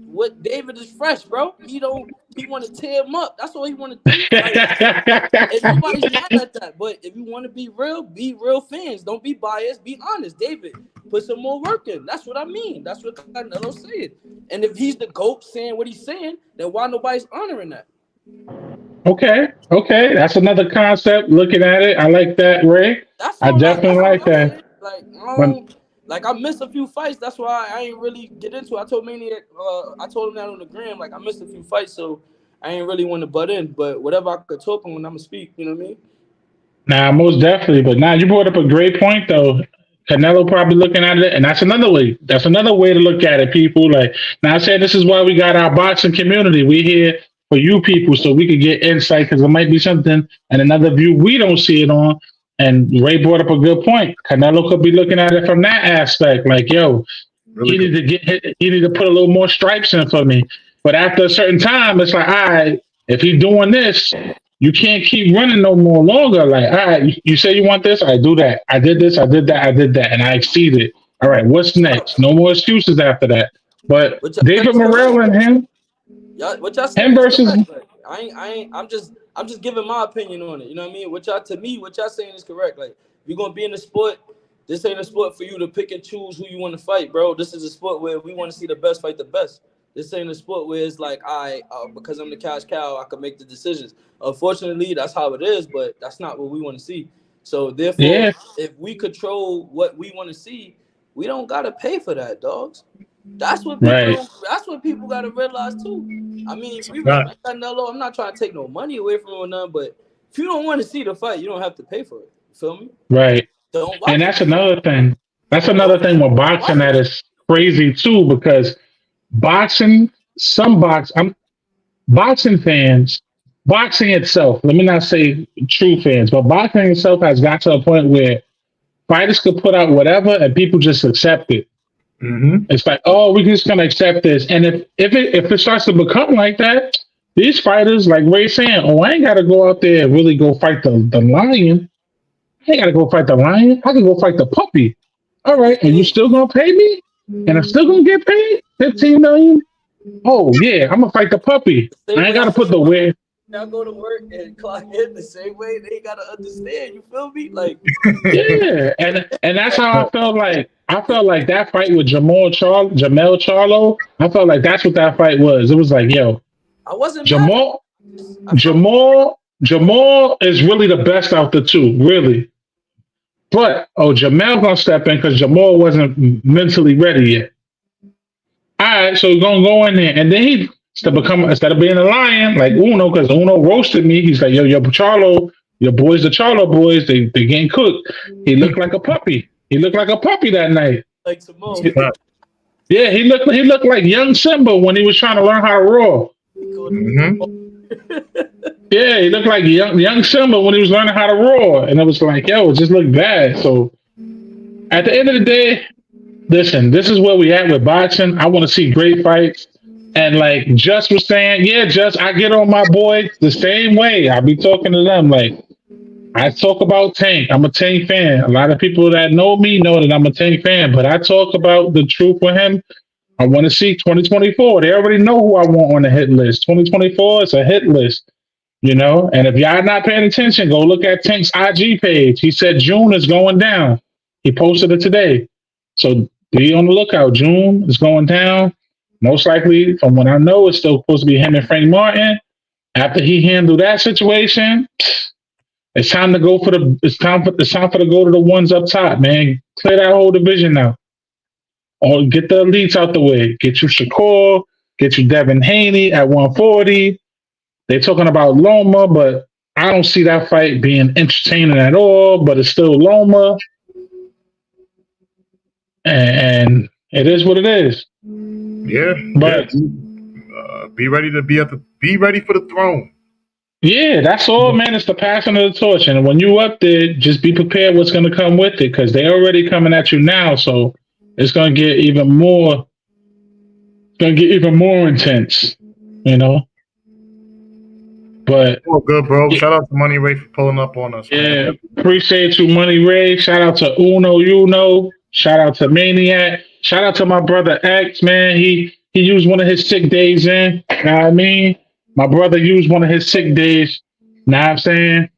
what David is fresh, bro. He want to tear him up. That's all he want to do. Like, and nobody's mad at that. But if you want to be real fans. Don't be biased. Be honest. David, put some more work in. That's what I mean. That's what Canelo said. And if he's the GOAT saying what he's saying, then why nobody's honoring that? Okay. That's another concept. Looking at it, I like that, Ray. I definitely like that. Like I missed a few fights. That's why I ain't really get into it. I told Maniac, I told him that on the gram. Like I missed a few fights, so I ain't really want to butt in. But whatever I could talk on when I'm gonna speak, you know what I mean? Nah, most definitely. But now you brought up a great point though. Canelo probably looking at it, and that's another way. That's another way to look at it, people. Like, now I said, this is why we got our boxing community. We here for you people, so we could get insight, because it might be something and another view we don't see it on. And Ray brought up a good point. Canelo could be looking at it from that aspect, like, yo, Really he need to put a little more stripes in for me. But after a certain time, it's like, all right, if he's doing this, you can't keep running no more longer. Like, all right, you say you want this, I do that. I did this, I did that, I did that, and I exceeded. All right, what's next? No more excuses after that. But What y'all David saying is Morrell correct. and him, What y'all saying him is versus correct. Like, I ain't. I'm just giving my opinion on it. You know what I mean? What y'all saying is correct. Like, if you're gonna be in the sport, this ain't a sport for you to pick and choose who you want to fight, bro. This is a sport where we want to see the best fight the best. This ain't a sport where it's like, because I'm the cash cow, I can make the decisions. Unfortunately, that's how it is, but that's not what we want to see. So therefore, yeah, if we control what we want to see, we don't gotta pay for that, dogs. That's what right, people gotta realize too. I mean, we Right. respect Canelo. I'm not trying to take no money away from him or nothing, but if you don't want to see the fight, you don't have to pay for it. You feel me? right. Don't watch And it. that's another thing. That's another thing with boxing that is crazy too, because boxing, boxing fans, boxing itself, let me not say true fans, but boxing itself has got to a point where fighters could put out whatever and people just accept it. Mm-hmm. It's like, oh, we're just gonna accept this. And if it starts to become like that, these fighters, like Ray saying, oh, I ain't gotta go out there and really go fight the lion. I ain't gotta go fight the lion. I can go fight the puppy. All right, and you still gonna pay me? And I'm still gonna get paid $15 million? Oh yeah, I'm gonna fight the puppy. I ain't gotta put the wear. Y'all go to work and clock in the same way. They gotta understand. You feel me? Like, Yeah, and that's how I felt like. I felt like that fight with Jamel Charlo. I felt like that's what that fight was. It was like, yo, I wasn't mad. Jamal is really the best out the two, really. But Jamel gonna step in because Jamal wasn't mentally ready yet. All right, so he's gonna go in there, and then he instead of being a lion like Uno, because Uno roasted me. He's like, yo, Charlo, your boys, the Charlo boys, they getting cooked. He looked like a puppy. He looked like a puppy that night. Like Simone. Yeah, he looked like young Simba when he was trying to learn how to roar. Mm-hmm. Yeah, he looked like young Simba when he was learning how to roar, and it was like, yo, it just looked bad. So at the end of the day, listen, this is where we at with boxing. I want to see great fights. And like Just was saying, yeah, Just, I get on my boy the same way. I be talking to them like, I talk about Tank. I'm a Tank fan. A lot of people that know me know that I'm a Tank fan, but I talk about the truth with him. I want to see 2024. They already know who I want on the hit list. 2024 is a hit list, you know? And if y'all not paying attention, go look at Tank's IG page. He said June is going down. He posted it today. So be on the lookout. June is going down. Most likely, from what I know, it's still supposed to be him and Frank Martin. After he handled that situation, it's time to go it's time for to go to the ones up top, man. Clear that whole division out. Or get the elites out the way. Get you Shakur, get you Devin Haney at 140. They're talking about Loma, but I don't see that fight being entertaining at all, but it's still Loma. And it is what it is. Yeah, But be ready for the throne. yeah, that's all, man. It's the passing of the torch. And when you up there, just be prepared what's going to come with it, because they're already coming at you now. So it's going to get even more intense, you know? But Oh, good, bro. Shout out to Money Ray for pulling up on us. yeah, Man. appreciate you, Money Ray. Shout out to Uno. Shout out to Maniac. Shout out to my brother X, man. He used one of his sick days in. You know what I mean? My brother used one of his sick days. Know what I'm saying?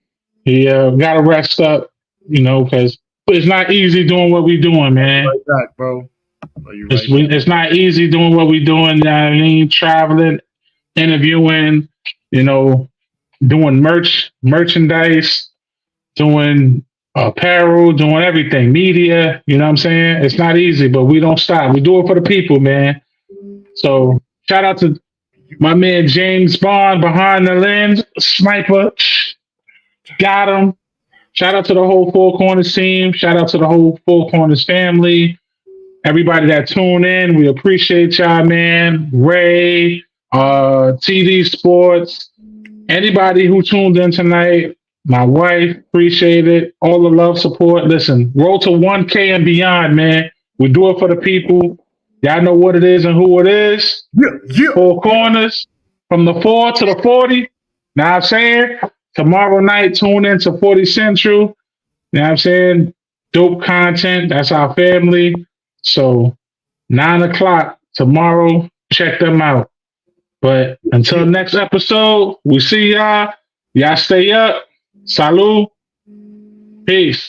He got to rest up, you know, because it's not easy doing what we doing, man. Right back, bro. Right back. It's not easy doing what we doing. You know what I mean? Traveling, interviewing, you know, doing merchandise, doing apparel, doing everything, media. You know what I'm saying? It's not easy, but we don't stop. We do it for the people, man. So shout out to my man James Bond behind the lens, sniper. Got him. shout out to the whole Four Corners team. Shout out to the whole Four Corners family. Everybody that tuned in, we appreciate y'all, man. Ray, TD Sports, anybody who tuned in tonight, my wife, appreciate it. All the love, support. Listen, roll to 1K and beyond, man. We do it for the people. Y'all know what it is and who it is. Yeah. Four Corners, from the 4 to the 40. Now I'm saying, tomorrow night, tune in to 40 Central. Now I'm saying, dope content. That's our family. So 9 o'clock tomorrow, check them out. But until next episode, we see y'all. Y'all stay up. Salud. Peace.